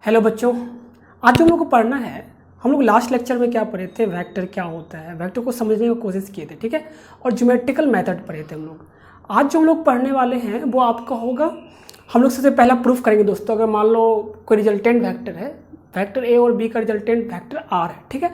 Hello बच्चों, आज जो हम लोग को पढ़ना है, हम लोग लास्ट लेक्चर में क्या पढ़े थे, वेक्टर क्या होता है, वेक्टर को समझने की कोशिश किए थे, ठीक है। और ज्योमेट्रिकल मेथड पढ़े थे हम लोग। आज जो हम लोग पढ़ने वाले हैं वो आपका होगा, हम लोग सबसे पहला प्रूफ करेंगे दोस्तों। अगर मान लो कोई रिजल्टेंट वेक्टर है, वेक्टर ए और बी का रिजल्टेंट वेक्टर आर है, ठीक है,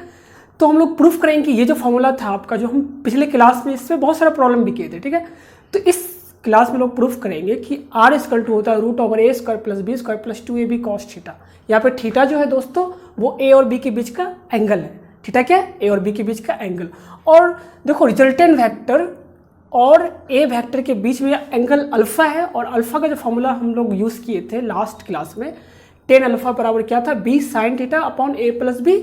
तो हम लोग प्रूफ करेंगे कि ये जो फॉर्मूला था आपका, जो हम पिछले क्लास में इससे बहुत सारा प्रॉब्लम भी किए थे, ठीक है। तो इस क्लास में लोग प्रूफ करेंगे कि आर इक्वल टू होता है √a² + b² + 2ab cos theta. यहाँ पे थीटा जो है दोस्तों वो ए और बी के बीच का एंगल है। थीटा क्या है? ए और बी के बीच का एंगल। और देखो रिजल्टेंट वेक्टर और ए वेक्टर के बीच में एंगल अल्फा है, और अल्फा का जो फॉर्मूला हम लोग यूज़ किए थे लास्ट क्लास में, tan अल्फा बराबर क्या था? b sin theta upon a + b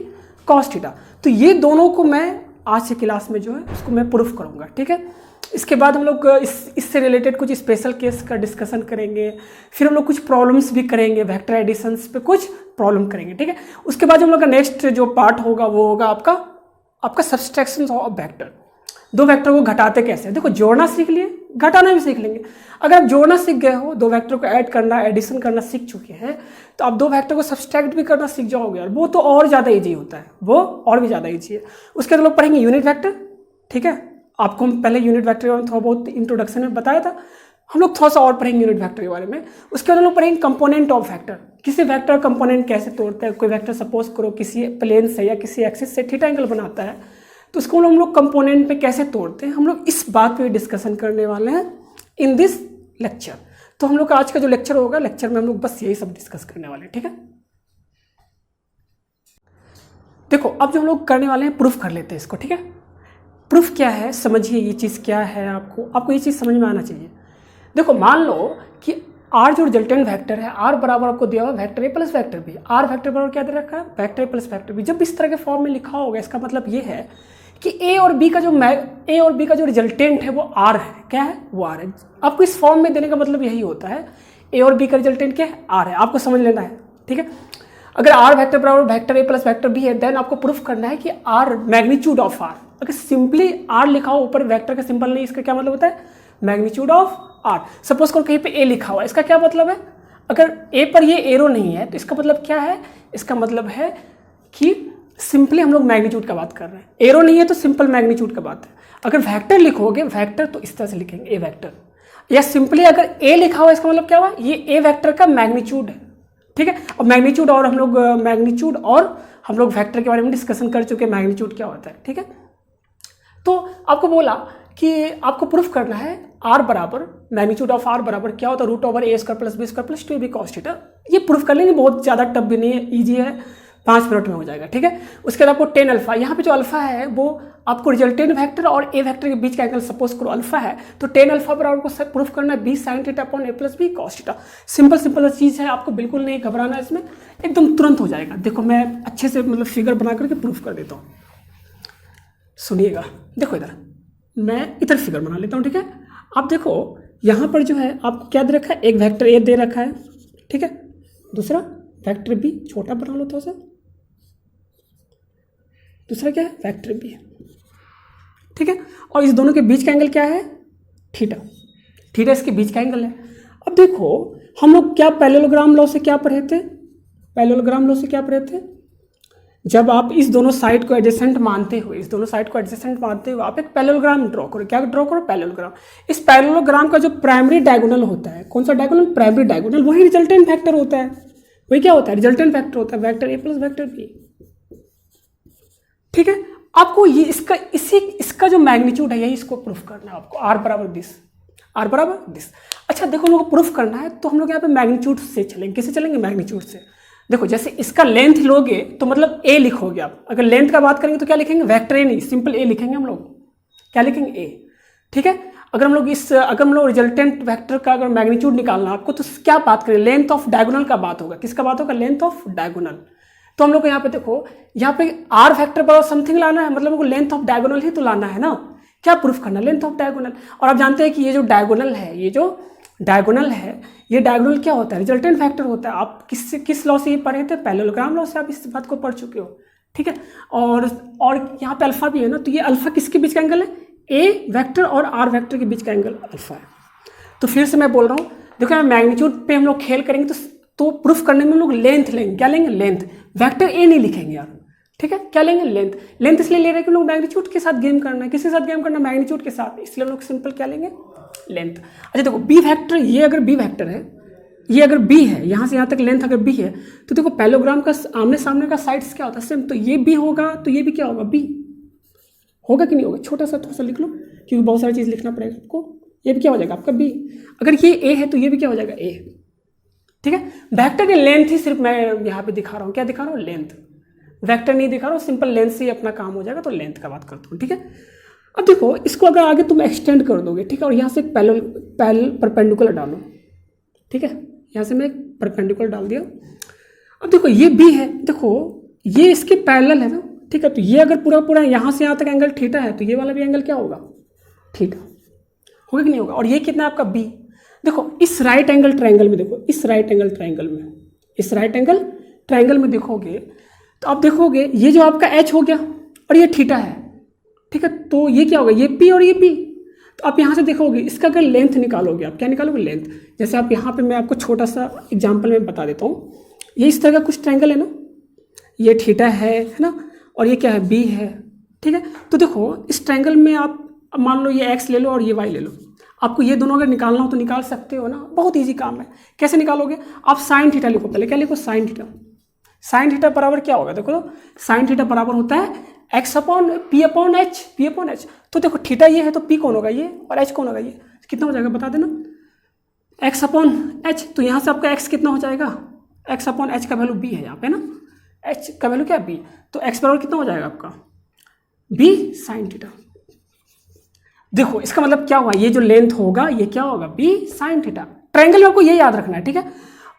cos theta. तो ये दोनों को मैं आज के क्लास में जो है उसको मैं प्रूफ करूँगा, ठीक है। इसके बाद हम लोग इससे रिलेटेड कुछ स्पेशल केस का डिस्कशन करेंगे, फिर हम लोग कुछ प्रॉब्लम्स भी करेंगे, वेक्टर एडिशंस पे कुछ प्रॉब्लम करेंगे, ठीक है। उसके बाद हम लोग का नेक्स्ट जो पार्ट होगा वो होगा आपका सब्सट्रैक्शन ऑफ वेक्टर। दो वेक्टर को घटाते कैसे, देखो जोड़ना सीख लिए, घटाना भी सीख लेंगे। अगर आप जोड़ना सीख गए हो, दो वेक्टर को ऐड करना, एडिशन करना सीख चुके हैं, तो आप दो वेक्टर को सब्सट्रैक्ट भी करना सीख जाओगे, और वो तो और ज़्यादा ईजी होता है, वो और भी ज़्यादा ईजी है। उसके बाद लोग पढ़ेंगे यूनिट वेक्टर, ठीक है। आपको हम पहले यूनिट वेक्टर के बारे में थोड़ा बहुत इंट्रोडक्शन में बताया था, हम लोग थोड़ा सा और पढ़ेंगे यूनिट वेक्टर के बारे में। उसके बाद हम लोग पढ़ेंगे कंपोनेंट ऑफ वेक्टर, किसी वेक्टर कंपोनेंट कैसे तोड़ते हैं। कोई वेक्टर सपोज करो किसी प्लेन से या किसी एक्सिस से थीटा एंगल बनाता है, तो उसको हम लोग कंपोनेंट पे कैसे तोड़ते हैं, हम लोग इस बात पे डिस्कशन करने वाले हैं इन दिस लेक्चर। तो हम लोग का आज का जो लेक्चर होगा, लेक्चर में हम लोग बस यही सब डिस्कस करने वाले हैं, ठीक है। देखो अब जो हम लोग करने वाले हैं, प्रूफ कर लेते हैं इसको, ठीक है। प्रूफ क्या है समझिए, ये चीज़ क्या है, आपको ये चीज़ समझ में आना चाहिए। देखो मान लो कि आर जो रिजल्टेंट वेक्टर है, आर बराबर आपको दिया हुआ vector A plus vector B. R vector बराबर क्या दे रखा है? Vector A plus vector B. जब इस तरह के फॉर्म में लिखा होगा, इसका मतलब ये है कि ए और बी का जो रिजल्टेंट है वो आर है। क्या है? वो आर है। आपको इस फॉर्म में देने का मतलब यही होता है, ए और बी का रिजल्टेंट क्या है? आर है। आपको समझ लेना है, ठीक है। अगर आर वेक्टर बराबर vector A plus vector B है, देन आपको प्रूफ करना है कि आर मैग्नीट्यूड ऑफ आर। अगर सिंपली आर लिखा हो ऊपर, वेक्टर का सिंबल नहीं, इसका क्या मतलब होता है? Magnitude of are. सपोज करो कहीं पे ए लिखा हुआ है, इसका क्या मतलब है? अगर ए पर ये एरो नहीं है तो इसका मतलब क्या है? इसका मतलब है कि सिंपली हम लोग मैग्नीट्यूड का बात कर रहे हैं। एरो नहीं है तो सिंपल मैग्नीट्यूड का बात है। अगर वेक्टर लिखोगे, वेक्टर तो इस तरह से लिखेंगे, ए वेक्टर। या सिंपली अगर ए लिखा हुआ, इसका मतलब क्या हुआ? ये ए वेक्टर का मैग्नीट्यूड है, ठीक है। और मैग्नीट्यूड और हम लोग वेक्टर के बारे में डिस्कशन कर चुके हैं, मैग्नीट्यूड क्या होता है, ठीक है। तो आपको बोला कि आपको प्रूफ करना है आर बराबर मैग्नीट्यूड ऑफ आर बराबर क्या होता है? √a² + b² + 2ab cos theta. ये प्रूफ कर लेंगे, बहुत ज़्यादा टफ भी नहीं है, ईजी है, 5 मिनट में हो जाएगा, ठीक है। उसके बाद आपको tan अल्फा, यहाँ पे जो अल्फा है वो आपको रिजल्टेंट वेक्टर और ए वेक्टर के बीच का एंगल सपोज करो अल्फा है, तो tan अल्फा बराबर को प्रूफ करना है b sin theta upon a + b cos theta. Simple चीज़ है, आपको बिल्कुल नहीं घबराना है, इसमें एकदम तुरंत हो जाएगा। देखो मैं अच्छे से मतलब फिगर बना करके प्रूफ कर देता हूँ, सुनिएगा। देखो इधर मैं इधर फिगर बना लेता हूँ, ठीक है। आप देखो यहाँ पर जो है आपको क्या दे रखा है? एक वेक्टर ए दे रखा है, ठीक है। दूसरा वेक्टर बी, छोटा बना लो थोड़ा सा। दूसरा क्या है? वेक्टर बी है, ठीक है। और इस दोनों के बीच का एंगल क्या है? थीटा। थीटा इसके बीच का एंगल है। अब देखो हम लोग क्या पैरेललोग्राम लॉ से क्या पढ़े थे? पैरेललोग्राम लॉ से क्या पढ़े थे? जब आप इस दोनों साइड को एडजेसेंट मानते हो, आप एक पैरेललोग्राम ड्रॉ करो। क्या ड्रॉ करो? पैरेललोग्राम। इस पैरेललोग्राम का जो प्राइमरी डायगोनल होता है, कौन सा डायगोनल? प्राइमरी डायगोनल, वही रिजल्टेंट वेक्टर होता है। वही क्या होता है? रिजल्टेंट वेक्टर होता है, vector A plus vector B, ठीक है। आपको ये इसका जो मैग्नीट्यूड है, यही इसको प्रूफ करना है आपको, आर बराबर दिस। अच्छा देखो हम लोग को प्रूफ करना है, तो हम लोग यहाँ पे मैग्नीट्यूड से चलेंगे। किससे चलेंगे? मैग्नीट्यूड से। देखो जैसे इसका लेंथ लोगे तो मतलब ए लिखोगे आप। अगर लेंथ का बात करेंगे तो क्या लिखेंगे? वेक्टर ए नहीं, सिंपल ए लिखेंगे हम लोग। क्या लिखेंगे? ए, ठीक है। अगर हम लोग रिजल्टेंट वेक्टर का अगर मैग्नीट्यूड निकालना आपको, तो क्या बात करें? लेंथ ऑफ डायगोनल का बात होगा। किसका बात होगा? Length of diagonal. तो हम लोग को यहाँ पे देखो, यहाँ पे आर वेक्टर बराबर समथिंग लाना है, मतलब हमको लेंथ ऑफ डायगोनल ही तो लाना है ना। क्या प्रूफ करना? Length of diagonal. और आप जानते हैं कि ये जो डायगोनल है, ये डायगोनल क्या होता है? रिजल्टेंट वेक्टर होता है। आप किस लॉ से ये पढ़े थे? पैरेललोग्राम लॉ से आप इस बात को पढ़ चुके हो, ठीक है। और यहाँ पे अल्फा भी है ना, तो ये अल्फा किसके बीच का एंगल है? ए वेक्टर और आर वेक्टर के बीच का एंगल अल्फा है। तो फिर से मैं बोल रहा हूँ, देखो मैग्नीट्यूड पे हम लोग खेल करेंगे तो तो प्रूफ करने में हम लोग लेंथ लेंगे। क्या लेंगे? लेंथ। वेक्टर ए नहीं लिखेंगे यार, ठीक है। क्या लेंगे? लेंथ। लेंथ इसलिए ले रहे हैं कि लोग मैग्नीट्यूड के साथ गेम करना है। किसके साथ गेम करना है? मैग्नीट्यूड के साथ, इसलिए हम लोग सिंपल क्या लेंगे? लेंथ। अच्छा देखो बी वेक्टर, ये अगर बी वेक्टर है, ये अगर बी है, यहाँ से यहाँ तक लेंथ अगर बी है, तो देखो पैरेललोग्राम का आमने सामने का साइड्स क्या होता है? सेम। तो ये बी होगा तो ये भी क्या होगा? बी होगा कि नहीं होगा? छोटा सा थोड़ा सा लिख लो, क्योंकि बहुत सारी चीज़ लिखना पड़ेगा आपको। ये भी क्या हो जाएगा आपका? बी। अगर ये ए है तो ये भी क्या हो जाएगा? ए, ठीक है। वेक्टर की लेंथ ही सिर्फ मैं यहाँ पे दिखा रहा हूँ। क्या दिखा रहा हूँ? लेंथ। वेक्टर नहीं दिखा रहा हूँ, सिंपल लेंथ से ही अपना काम हो जाएगा। तो लेंथ का बात करता हूँ, ठीक है। अब देखो इसको अगर आगे तुम एक्सटेंड कर दोगे, ठीक है, और यहाँ से एक पैरेलल परपेंडिकुलर डालो, ठीक है। यहाँ से मैं एक परपेंडिकुलर डाल दिया। अब देखो ये बी है, देखो ये इसके पैरेलल है ना, ठीक है। तो ये अगर पूरा पूरा यहाँ से यहाँ तक एंगल थीटा है, तो ये वाला भी एंगल क्या होगा? थीटा होगा कि नहीं होगा? और ये कितना है आपका? बी। देखो इस राइट एंगल ट्रायंगल में, देखो इस राइट एंगल ट्रायंगल में, इस राइट एंगल ट्रायंगल में देखोगे तो आप देखोगे ये जो आपका एच हो गया और ये थीटा है, ठीक है। तो ये क्या होगा? ये पी और ये पी। तो आप यहाँ से देखोगे इसका अगर लेंथ निकालोगे, आप क्या निकालोगे? लेंथ। जैसे आप यहाँ पे मैं आपको छोटा सा एग्जांपल में बता देता हूँ। ये इस तरह का कुछ ट्रायंगल है ना, ये थीटा है ना, और ये क्या है? बी है, ठीक है। तो देखो इस ट्रायंगल में आप मान लो ये एक्स ले लो और ये वाई ले लो। आपको ये दोनों अगर निकालना हो तो निकाल सकते हो ना, बहुत ईजी काम है। कैसे निकालोगे? आप साइन थीटा लिखो, पहले क्या लिखो? Sine theta. साइन थीटा बराबर क्या होगा? देखो साइन थीटा बराबर होता है x upon P upon H, P upon H. तो देखो थीटा ये है तो पी कौन होगा? ये, और एच कौन होगा? ये। कितना हो जाएगा बता देना? X upon H. तो यहाँ से आपका एक्स कितना हो जाएगा? एक्स अपॉन एच का वैल्यू बी है यहाँ पे ना, एच का वैल्यू क्या? बी। तो एक्स बराबर कितना हो जाएगा आपका? B sine theta. देखो इसका मतलब क्या हुआ? ये जो लेंथ होगा ये क्या होगा? B sine theta. ट्रायंगल में आपको ये याद रखना है, ठीक है।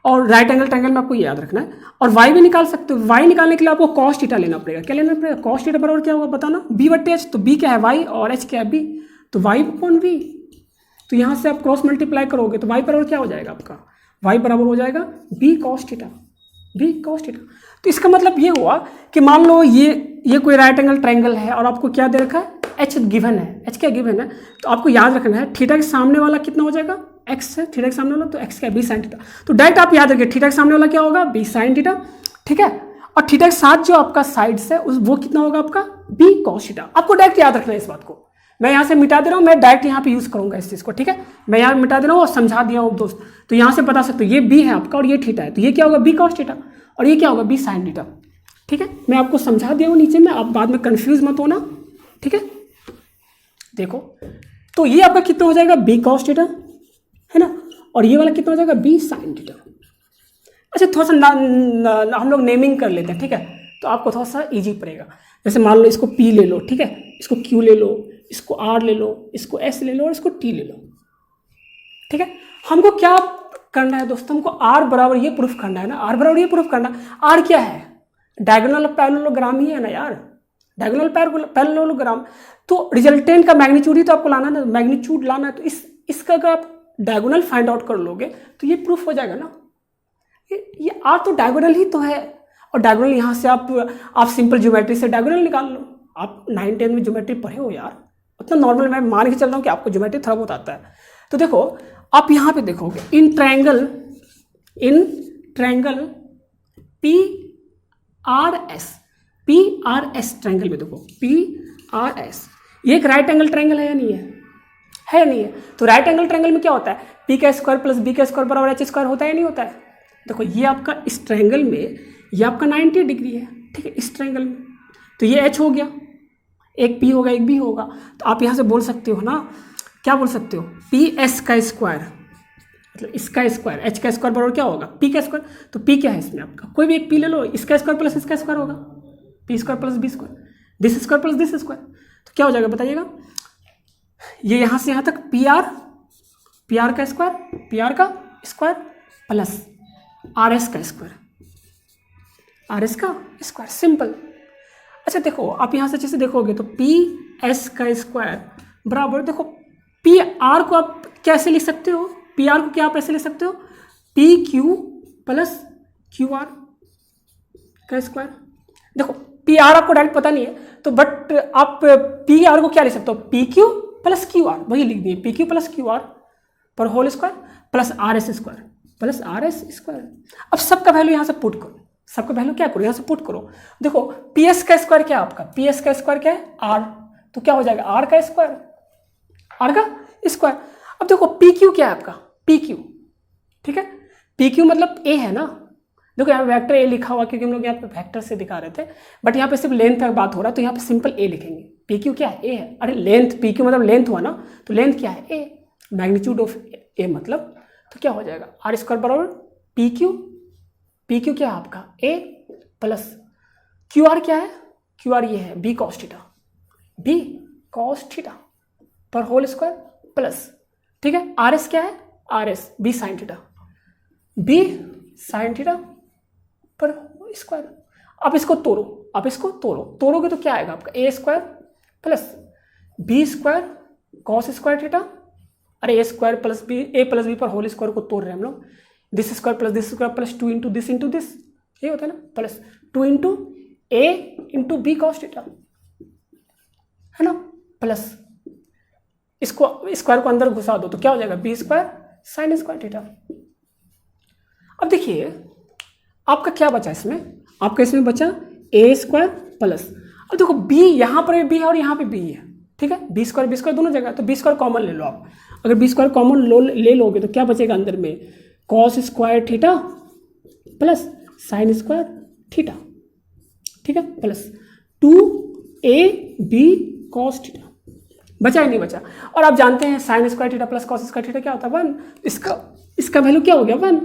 और राइट एंगल ट्रायंगल में आपको ये याद रखना है। और वाई भी निकाल सकते हो। वाई निकालने के लिए आपको कॉस थीटा लेना पड़ेगा। क्या लेना पड़ेगा? कॉस थीटा बराबर क्या होगा बताना? बी बट्टे एच। तो बी क्या है? वाई, और एच क्या है? बी। तो वाई अपॉन बी। तो यहाँ से आप क्रॉस मल्टीप्लाई करोगे तो वाई बराबर क्या हो जाएगा आपका? वाई बराबर हो जाएगा B cos theta, B cos theta. तो इसका मतलब ये हुआ कि मान लो ये कोई राइट एंगल ट्रायंगल है और आपको क्या दे रखा है? एच गिवन है। एच क्या गिवन है? तो आपको याद रखना है थीटा के सामने वाला कितना हो जाएगा? एक्स है। थीटा के सामने वाला तो एक्स क्या है? B sine theta. तो डायरेक्ट आप याद रखिए थीटा के सामने वाला क्या होगा? बी साइन थीटा, ठीक है। और थीटा के साथ जो आपका साइड्स है वो कितना होगा आपका? B cos theta. आपको डायरेक्ट याद रखना है इस बात को। मैं यहाँ से मिटा दे रहा हूँ, मैं डायरेक्ट यहाँ पे यूज करूंगा इस चीज को, ठीक है। मैं यहाँ मिटा दे रहा हूँ और समझा दिया हूँ दोस्त। तो यहाँ से बता सकते हो ये बी है आपका और ये थीटा है, तो ये क्या होगा? B cos theta. और ये क्या होगा? बी साइन थीटा, ठीक है। मैं आपको समझा दिया हूँ नीचे में, आप बाद में कंफ्यूज मत होना, ठीक है। देखो तो ये आपका कितना हो जाएगा? बी कॉस थीटा, है ना। और ये वाला कितना हो जाएगा? B sine theta. अच्छा थोड़ा सा हम लोग नेमिंग कर लेते हैं, ठीक है। तो आपको थोड़ा सा इजी पड़ेगा। जैसे मान लो इसको पी ले लो, ठीक है, इसको क्यू ले लो, इसको आर ले लो, इसको एस ले लो और इसको टी ले लो, ठीक है। हमको क्या करना है दोस्तों? हमको आर बराबर ये प्रूफ करना है ना, आर बराबर ये प्रूफ करना। आर क्या है? डायगोनल पैरेललोग्राम ही है ना यार, डायगोनल पैरेललोग्राम। तो रिजल्टेंट का मैग्नीट्यूड ही तो आपको लाना है ना, मैग्नीट्यूड लाना है। तो इसका अगर आप डायगोनल फाइंड आउट कर लोगे तो ये प्रूफ हो जाएगा ना। ये आर तो डायगोनल ही तो है, और डायगोनल यहाँ से आप सिंपल ज्योमेट्री से डायगोनल निकाल लो। आप 9-10 में ज्योमेट्री पढ़े हो यार, उतना नॉर्मल मैं मान के चल रहा हूँ कि आपको ज्योमेट्री थोड़ा बहुत आता है। तो देखो आप यहाँ पे देखोगे in triangle P R S triangle में देखो पी आर एस, ये एक राइट एंगल ट्रायंगल है या नहीं है? है नहीं है? तो राइट एंगल ट्रायंगल में क्या होता है? पी का स्क्वायर प्लस बी का स्क्वायर बराबर एच स्क्वायर होता है या नहीं होता है? देखो ये आपका इस ट्रायंगल में ये आपका 90 डिग्री है, ठीक है, इस ट्रायंगल में। तो ये एच हो गया, एक पी होगा एक बी होगा। तो आप यहाँ से बोल सकते हो ना, क्या बोल सकते हो? पी एस का स्क्वायर मतलब इसका स्क्वायर, एच का स्क्वायर बराबर क्या होगा? पी का स्क्वायर। तो पी क्या है इसमें आपका? कोई भी एक पी ले लो, इसका स्क्वायर प्लस इसका स्क्वायर होगा, P square plus B square, this square plus this square. तो क्या हो जाएगा बताइएगा? ये यहाँ से यहाँ तक पी आर का स्क्वायर प्लस आर एस का स्क्वायर, सिंपल। अच्छा देखो आप यहाँ से अच्छे से देखोगे तो पी एस का स्क्वायर बराबर, देखो पी आर को आप कैसे लिख सकते हो? पी आर को क्या आप ऐसे लिख सकते हो? P Q plus Q are का स्क्वायर। देखो पी आर आपको डायरेक्ट पता नहीं है तो बट आप पी आर को क्या लिख सकते हो? P Q plus Q R, वही लिख दिए, P Q plus Q R पर whole square plus R S square, plus R S square. अब सबका वैल्यू यहाँ से पुट करो, सबका वैल्यू क्या करो, यहाँ से पुट करो। देखो पी एस का स्क्वायर क्या है आपका, पी एस का स्क्वायर क्या है आर, तो क्या हो जाएगा आर का स्क्वायर, आर का स्क्वायर। अब देखो पी क्यू क्या है आपका, पी क्यू, ठीक है, पी क्यू मतलब ए है ना। देखो यहाँ पे वेक्टर ए लिखा हुआ क्योंकि हम लोग यहाँ पे वेक्टर से दिखा रहे थे, बट यहाँ पे सिर्फ लेंथ का बात हो रहा है तो यहाँ पे सिंपल ए लिखेंगे। पी क्यू क्या है, ए है। अरे लेंथ, पी क्यू मतलब लेंथ हुआ ना, तो लेंथ क्या है ए, मैग्नीट्यूड ऑफ ए मतलब, तो क्या हो जाएगा आर स्क्वायर बराबर पी क्यू, पी क्यू क्या है आपका ए, प्लस क्यू आर क्या है, क्यू आर ये है B cos theta, B cos theta पर होल स्क्वायर प्लस, ठीक है, आर एस क्या है, R S B sine theta, B sine theta पर स्क्वायर। अब इसको तोड़ो, अब इसको तोड़ो, तोड़ोगे तो क्या आएगा आपका A square plus B square cos square theta, अरे A square plus B, A plus B पर होल स्क्वायर को तोड़ रहे हैं हम लोग, this square plus 2 into this, ये होता है ना, plus 2 into A into B cos theta, है ना, प्लस इसको स्क्वायर को अंदर घुसा दो तो क्या हो जाएगा B square sine square theta. अब देखिए आपका क्या बचा इसमें, आपका इसमें बचा ए स्क्वायर प्लस, अब देखो बी यहाँ पर बी है और यहाँ पे बी है, ठीक है, बी स्क्वायर दोनों जगह, तो बी स्क्वायर कॉमन ले लो आप। अगर बी स्क्वायर कॉमन ले लोगे तो क्या बचेगा अंदर में, cos square theta plus sign square theta, ठीक है, प्लस 2ab कॉस थीटा, बचा ही नहीं बचा। और आप जानते हैं sign square theta plus cos square theta क्या होता है 1, इसका वैल्यू क्या हो गया 1,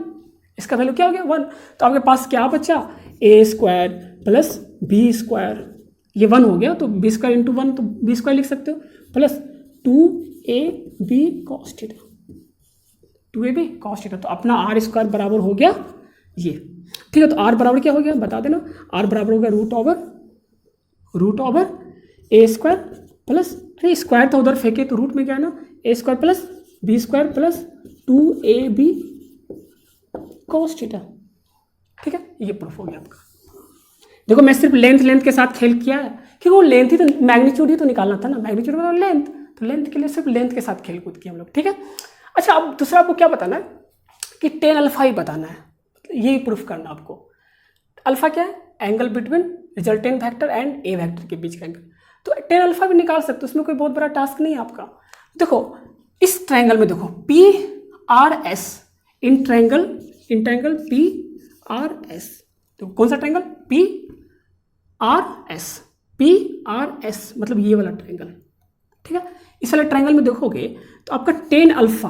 इसका वैल्यू क्या हो गया 1, तो आपके पास क्या बचा A square plus B square, ये 1 हो गया तो बी स्क्वायर इंटू 1 तो बी स्क्वायर लिख सकते हो, plus 2ab cos theta, 2ab cos theta, तो अपना आर स्क्वायर बराबर हो गया ये, ठीक है। तो आर बराबर क्या हो गया बता देना, आर बराबर हो गया root over A square plus, अरे स्क्वायर तो उधर फेंके तो रूट में क्या है ना, A square plus B square plus 2ab cos theta, ठीक है, ये प्रूफ हो गया आपका। देखो मैं सिर्फ लेंथ के साथ खेल किया है क्योंकि वो लेंथ ही तो, मैग्नीट्यूड ही तो निकालना था ना, मैग्नीट्यूड मतलब लेंथ, तो लेंथ के लिए सिर्फ लेंथ के साथ खेल कूद किया हम लोग, ठीक है। अच्छा अब दूसरा आपको क्या बताना है कि टेन अल्फा ही बताना है, यही प्रूफ करना आपको। अल्फा क्या है, angle between resultant vector and A vector के बीच का एंगल, तो टेन अल्फा भी निकाल सकते हो, उसमें कोई बहुत बड़ा टास्क नहीं है आपका। देखो इस ट्रायंगल में देखो P R S, in triangle P R S, तो कौन सा ट्रायंगल पी आर एस मतलब ये वाला ट्रायंगल, ठीक है। इस वाले ट्रायंगल में देखोगे तो आपका टेन अल्फा,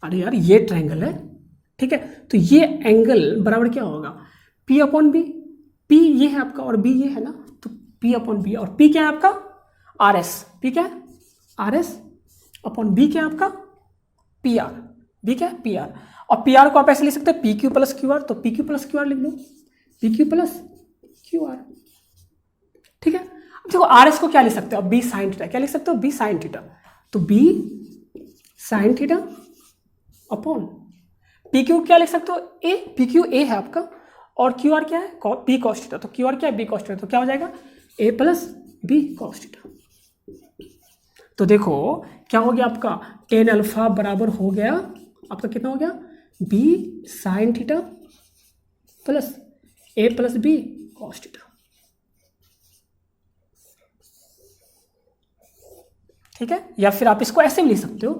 अरे यार ये ट्रायंगल है, ठीक है, तो ये एंगल बराबर क्या होगा P अपॉन बी, P ये है आपका और B ये है ना, तो P अपॉन बी, और P क्या है आपका आर एस, P क्या है आर एस अपॉन B क्या है आपका पी आर, B क्या है पी आर, और पी आर को आप ऐसे लिख सकते हैं P Q plus Q R, तो P Q plus Q R लिख लो, P Q plus Q R, ठीक है। अब देखो आर एस को क्या लिख सकते हो, बी साइन थीटा, क्या लिख सकते हो बी साइन थीटा, तो B sine theta upon P Q क्या लिख सकते हो ए, पी क्यू ए है आपका और क्यू आर क्या है बी कॉस थीटा, तो क्यू आर क्या है बी कॉस थीटा, तो क्या हो जाएगा ए प्लस बी कॉस थीटा। तो देखो क्या हो गया आपका टेन अल्फा बराबर हो गया आपका कितना हो गया B sine theta plus A plus B cos theta, ठीक है। या फिर आप इसको ऐसे भी लिख सकते हो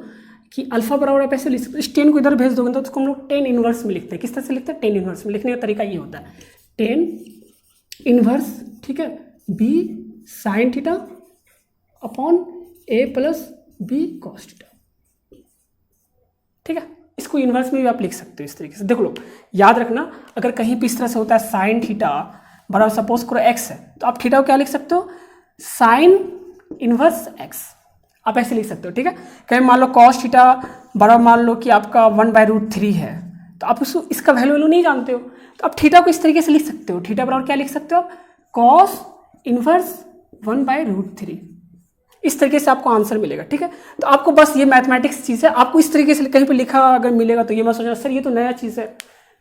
कि अल्फा बराबर आप ऐसे लिख सकते हो, इस टेन को इधर भेज दोगे तो उसको हम लोग टेन इनवर्स में लिखते हैं। किस तरह से लिखते हैं टेन इनवर्स में, लिखने का तरीका ये होता है टेन इनवर्स, ठीक है, बी साइन थीटा अपॉन ए प्लस बी कॉस थीटा, ठीक है। इसको इनवर्स में भी आप लिख सकते हो इस तरीके से। देख लो याद रखना, अगर कहीं भी इस तरह से होता है साइन थीटा बराबर सपोज करो एक्स है, तो आप थीटा को क्या लिख सकते हो साइन इनवर्स एक्स, आप ऐसे लिख सकते हो, ठीक है। कहीं मान लो कॉस थीटा बराबर मान लो कि आपका 1/√3 है, तो आप उसको इसका वैल्यू नहीं जानते हो, तो आप थीटा को इस तरीके से लिख सकते हो, थीटा बराबर क्या लिख सकते हो आप कॉस इनवर्स 1/√3, इस तरीके से आपको आंसर मिलेगा, ठीक है। तो आपको बस ये मैथमेटिक्स चीज़ है, आपको इस तरीके से कहीं पे लिखा अगर मिलेगा तो ये मत सोचना सर ये तो नया चीज़ है,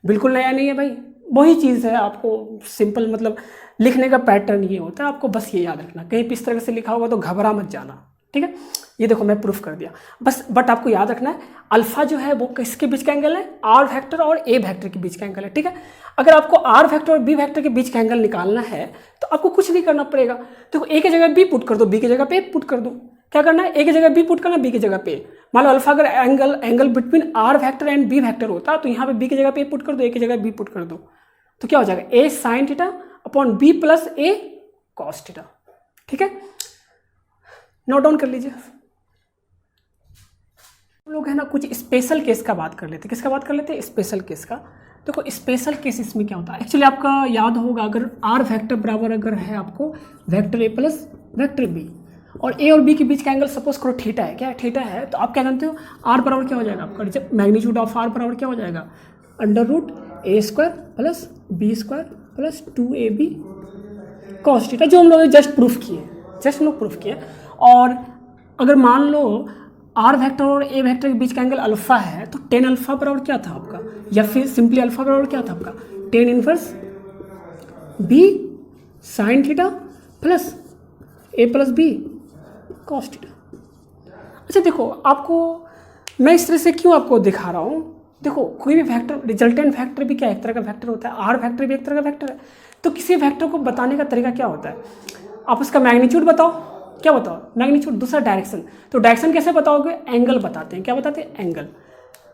बिल्कुल नया नहीं है भाई, वही चीज़ है। आपको सिंपल मतलब लिखने का पैटर्न ये होता है, आपको बस ये याद रखना, कहीं पे इस तरह से लिखा होगा तो घबरा मत जाना, ठीक है, ये देखो मैं प्रूफ कर दिया बस। बट आपको याद रखना है अल्फा जो है वो किसके बीच का एंगल है, आर वेक्टर और ए वेक्टर के बीच का एंगल है। ठीक है, अगर आपको आर वेक्टर और बी वेक्टर के बीच का एंगल निकालना है तो आपको कुछ नहीं करना पड़ेगा। देखो ए की जगह बी पुट कर दो, बी की जगह पे पुट कर दो। क्या करना है, ए की जगह बी पुट करना, बी की जगह पे। मान लो अल्फा अगर angle between R vector and B vector होता तो यहाँ पे बी की जगह पे पुट कर दो, ए की जगह बी पुट कर दो, तो क्या हो जाएगा A sine theta upon B plus A cos theta. ठीक है, नोट डाउन कर लीजिए। हम लोग है ना कुछ स्पेशल केस का बात कर लेते हैं। किसका बात कर लेते हैं, स्पेशल केस का। देखो स्पेशल केस इसमें क्या होता है, एक्चुअली आपका याद होगा अगर आर वेक्टर बराबर अगर है आपको vector A plus vector B और ए और बी के बीच का एंगल सपोज करो थीटा है, क्या थीटा है, तो आप क्या जानते हो आर बराबर क्या हो जाएगा आपका, जब मैग्नीट्यूड ऑफ आर बराबर क्या हो जाएगा, under root A square plus B square plus 2ab cos theta, जो हम लोग जस्ट प्रूफ किए, जस्ट हम लोग प्रूफ किए। और अगर मान लो आर वेक्टर और ए वेक्टर के बीच का एंगल अल्फा है तो टेन अल्फा बराबर क्या था आपका, या फिर सिंपली अल्फा बराबर क्या था आपका, tan inverse B sine theta plus A plus B cos theta. अच्छा देखो, आपको मैं इस तरह से क्यों आपको दिखा रहा हूँ, देखो कोई भी वेक्टर, रिजल्टेंट वेक्टर भी क्या एक तरह का वेक्टर होता है, आर वेक्टर भी एक तरह का वेक्टर है। तो किसी वेक्टर को बताने का तरीका क्या होता है, आप उसका मैग्नीट्यूड बताओ, क्या बताओ मैग्नीट्यूड, दूसरा डायरेक्शन। तो डायरेक्शन कैसे बताओगे, एंगल बताते हैं, क्या बताते हैं, एंगल।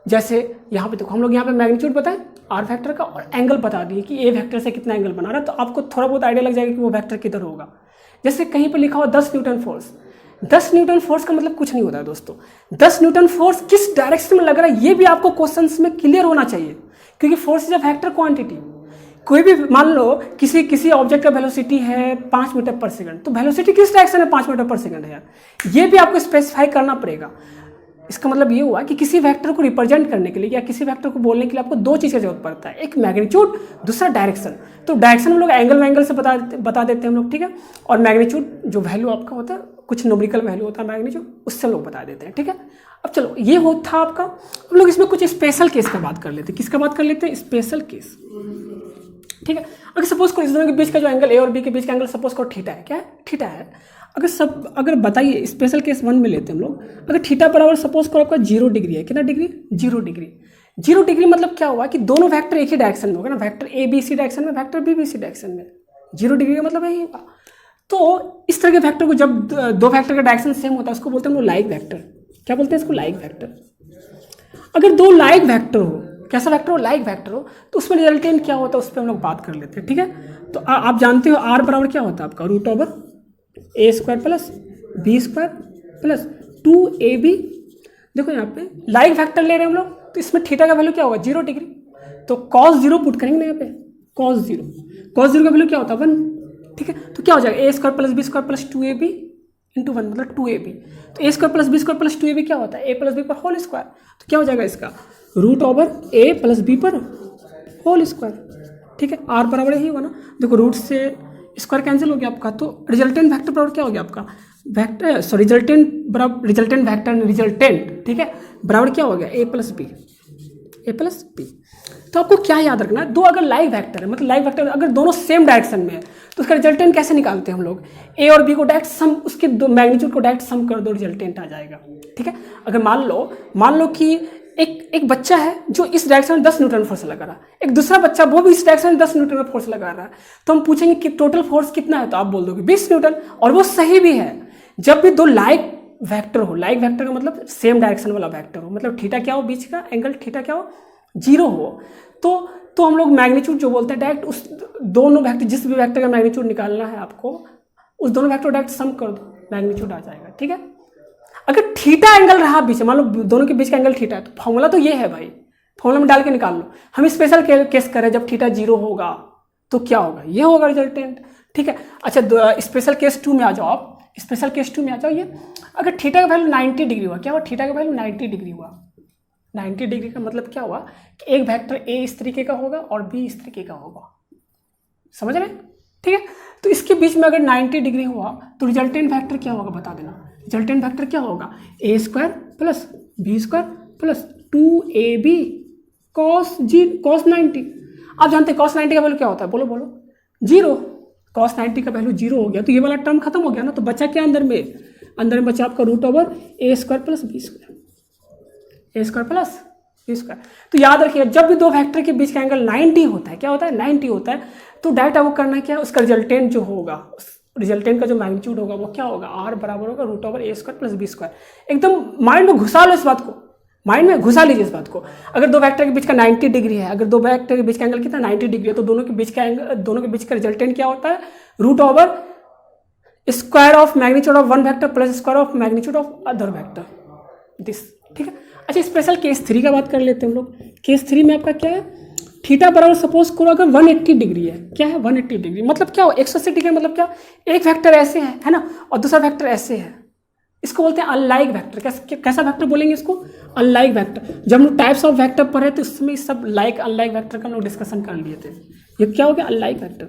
जैसे यहाँ पे देखो हम लोग यहाँ पे मैग्नीट्यूड बताएं आर वेक्टर का और एंगल बता दिए कि ए वेक्टर से कितना एंगल बना रहा है, तो आपको थोड़ा बहुत आइडिया लग जाएगा कि वो वेक्टर किधर होगा। जैसे कहीं पे लिखा हो 10 न्यूटन फोर्स, 10 न्यूटन फोर्स का मतलब कुछ नहीं होता है दोस्तों। 10 न्यूटन फोर्स किस डायरेक्शन में लग रहा है ये भी आपको क्वेश्चंस में क्लियर होना चाहिए, क्योंकि force is a vector quantity. कोई भी मान लो किसी ऑब्जेक्ट का वेलोसिटी है 5 मीटर पर सेकंड, तो वेलोसिटी किस डायरेक्शन में 5 मीटर पर सेकंड है यार, ये भी आपको स्पेसिफाई करना पड़ेगा। इसका मतलब ये हुआ कि किसी वेक्टर को रिप्रेजेंट करने के लिए या किसी वेक्टर को बोलने के लिए आपको दो चीज़ की जरूरत पड़ता है, एक मैग्नीट्यूड, दूसरा डायरेक्शन। तो डायरेक्शन हम लोग एंगल से बता देते हैं हम लोग, ठीक है, और मैग्नीट्यूड जो वैल्यू आपका होता है, कुछ न्यूमेरिकल वैल्यू होता है मैग्नीट्यूड, उससे हम लोग बता देते हैं। ठीक है, अब चलो ये था आपका, हम लोग इसमें कुछ स्पेशल केस का बात कर लेते हैं। किसका बात कर लेते हैं, स्पेशल केस। ठीक है, अगर सपोज करो इस दोनों के बीच का जो एंगल ए और बी के बीच का एंगल सपोज करो थीटा है, क्या है, थीटा है। अगर बताइए स्पेशल केस 1 में लेते हैं हम लोग, अगर थीटा बराबर सपोज करो आपका 0 डिग्री है, कितना डिग्री, 0 डिग्री। 0 डिग्री मतलब क्या हुआ कि दोनों वेक्टर एक ही डायरेक्शन में होगा ना, vector A B C direction में, vector B B C direction में। 0 डिग्री का मतलब यही होगा। तो इस तरह के वेक्टर को जब दो वेक्टर का डायरेक्शन सेम होता है उसको बोलते हैं हम लोग लाइक वेक्टर। क्या बोलते हैं इसको, लाइक वेक्टर। अगर दो लाइक वेक्टर हो, कैसा वेक्टर हो, लाइक वेक्टर हो, तो उसमें रिजल्टेंट क्या होता है उस पर हम लोग बात कर लेते हैं। ठीक है, तो आप जानते हो आर बराबर क्या होता है आपका, root over A square plus B square plus 2ab। देखो यहाँ पे लाइक वेक्टर ले रहे हैं हम लोग, तो इसमें थीटा का वैल्यू क्या होगा, 0 डिग्री। तो cos 0 पुट करेंगे ना यहाँ पे, cos 0 का वैल्यू क्या होता है 1। ठीक है, तो क्या हो जाएगा A square plus B square plus 2ab into 1 मतलब 2ab। तो A square plus B square plus 2ab क्या होता है, ए प्लस बी पर होल स्क्वायर। तो क्या हो जाएगा इसका, root over A plus B पर होल स्क्वायर। ठीक है, आर बराबर ही होगा ना, देखो रूट से स्क्वायर कैंसिल हो गया आपका, तो रिजल्टेंट वेक्टर बराबर क्या हो गया आपका, वेक्टर सॉरी रिजल्टेंट बराबर रिजल्टेंट वेक्टर रिजल्टेंट, ठीक है, बराबर क्या हो गया ए प्लस बी। तो आपको क्या याद रखना है, दो अगर लाइक वेक्टर है, मतलब लाइक वेक्टर अगर दोनों सेम डायरेक्शन में है तो उसका रिजल्टेंट कैसे निकालते हैं हम लोग, ए और बी को डायरेक्ट सम, उसके दो मैग्नीट्यूड को डायरेक्ट सम कर दो, रिजल्टेंट आ जाएगा। ठीक है, अगर मान लो कि एक बच्चा है जो इस डायरेक्शन में 10 न्यूटन फोर्स लगा रहा है, एक दूसरा बच्चा वो भी इस डायरेक्शन में 10 न्यूटन फोर्स लगा रहा है, तो हम पूछेंगे कि टोटल फोर्स कितना है, तो आप बोल दोगे 20 न्यूटन, और वो सही भी है। जब भी दो लाइक वेक्टर हो, लाइक वेक्टर का मतलब सेम डायरेक्शन वाला वेक्टर हो, मतलब थीटा क्या हो, बीच का एंगल थीटा क्या हो, 0 हो, तो हम लोग मैग्नीट्यूड जो बोलते हैं डायरेक्ट उस दोनों वेक्टर, जिस भी वेक्टर का मैग्नीट्यूड निकालना है आपको, उस दोनों वेक्टर डायरेक्ट सम कर दो, मैग्नीट्यूड आ जाएगा। ठीक है, अगर थीटा एंगल रहा बीच में, मान लो दोनों के बीच का एंगल थीटा है, तो फॉर्मूला तो ये है भाई, फॉर्मूला में डाल के निकाल लो। हम स्पेशल केस करें जब थीटा 0 होगा तो क्या होगा, ये होगा रिजल्टेंट। ठीक है, अच्छा स्पेशल केस 2 में आ जाओ आप, स्पेशल केस 2 में आ जाओ। ये अगर थीटा का वैल्यू 90 डिग्री हुआ, क्या हुआ, थीटा का वैल्यू 90 डिग्री हुआ। 90 डिग्री का मतलब क्या हुआ कि एक वेक्टर ए इस तरीके का होगा और बी इस तरीके का होगा, समझ रहे। ठीक है, तो इसके बीच में अगर 90 डिग्री हुआ तो रिजल्टेंट वेक्टर क्या होगा बता देना, रिजल्टेंट वेक्टर क्या होगा, A square plus B square plus 2ab cos 90। आप जानते हैं कॉस 90 का वैल्यू क्या होता है, बोलो 0। कॉस 90 का वैल्यू 0 हो गया तो ये वाला टर्म खत्म हो गया ना, तो बचा क्या अंदर में, अंदर में बचा आपका root over A square plus B square, A square plus B square. तो याद रखिए जब भी दो वेक्टर के बीच का एंगल 90 होता है, क्या होता है 90 होता है, तो डायरेक्ट आपको करना है क्या, उसका रिजल्टेंट जो होगा, रिजल्टेंट का जो मैग्नीट्यूड होगा वो क्या होगा, आर बराबर होगा root over A square plus B square. एकदम माइंड में घुसा लो इस बात को, माइंड में घुसा लीजिए इस बात को। अगर दो वेक्टर के बीच का 90 डिग्री है, अगर दो वेक्टर के बीच का एंगल कितना 90 डिग्री है, तो दोनों के बीच का एंगल, दोनों के बीच का रिजल्टेंट क्या होता है, root over square of magnitude of one vector plus square of magnitude of other vector, this, ठीक है। अच्छा स्पेशल केस 3 का बात कर लेते हैं हम लोग। केस 3 में आपका क्या है, थीटा बराबर सपोज करो अगर 180 डिग्री है, क्या है 180 डिग्री, मतलब क्या हो 180 डिग्री मतलब क्या, एक वेक्टर ऐसे है ना, और दूसरा वेक्टर ऐसे है, इसको बोलते हैं अनलाइक वेक्टर। कैसा वेक्टर बोलेंगे इसको, अनलाइक वेक्टर। जब हम लोग टाइप्स ऑफ वेक्टर पढ़े थे उसमें सब लाइक अनलाइक वेक्टर का हम लोग डिस्कशन कर लिए थे। ये क्या हो गया, अनलाइक वेक्टर,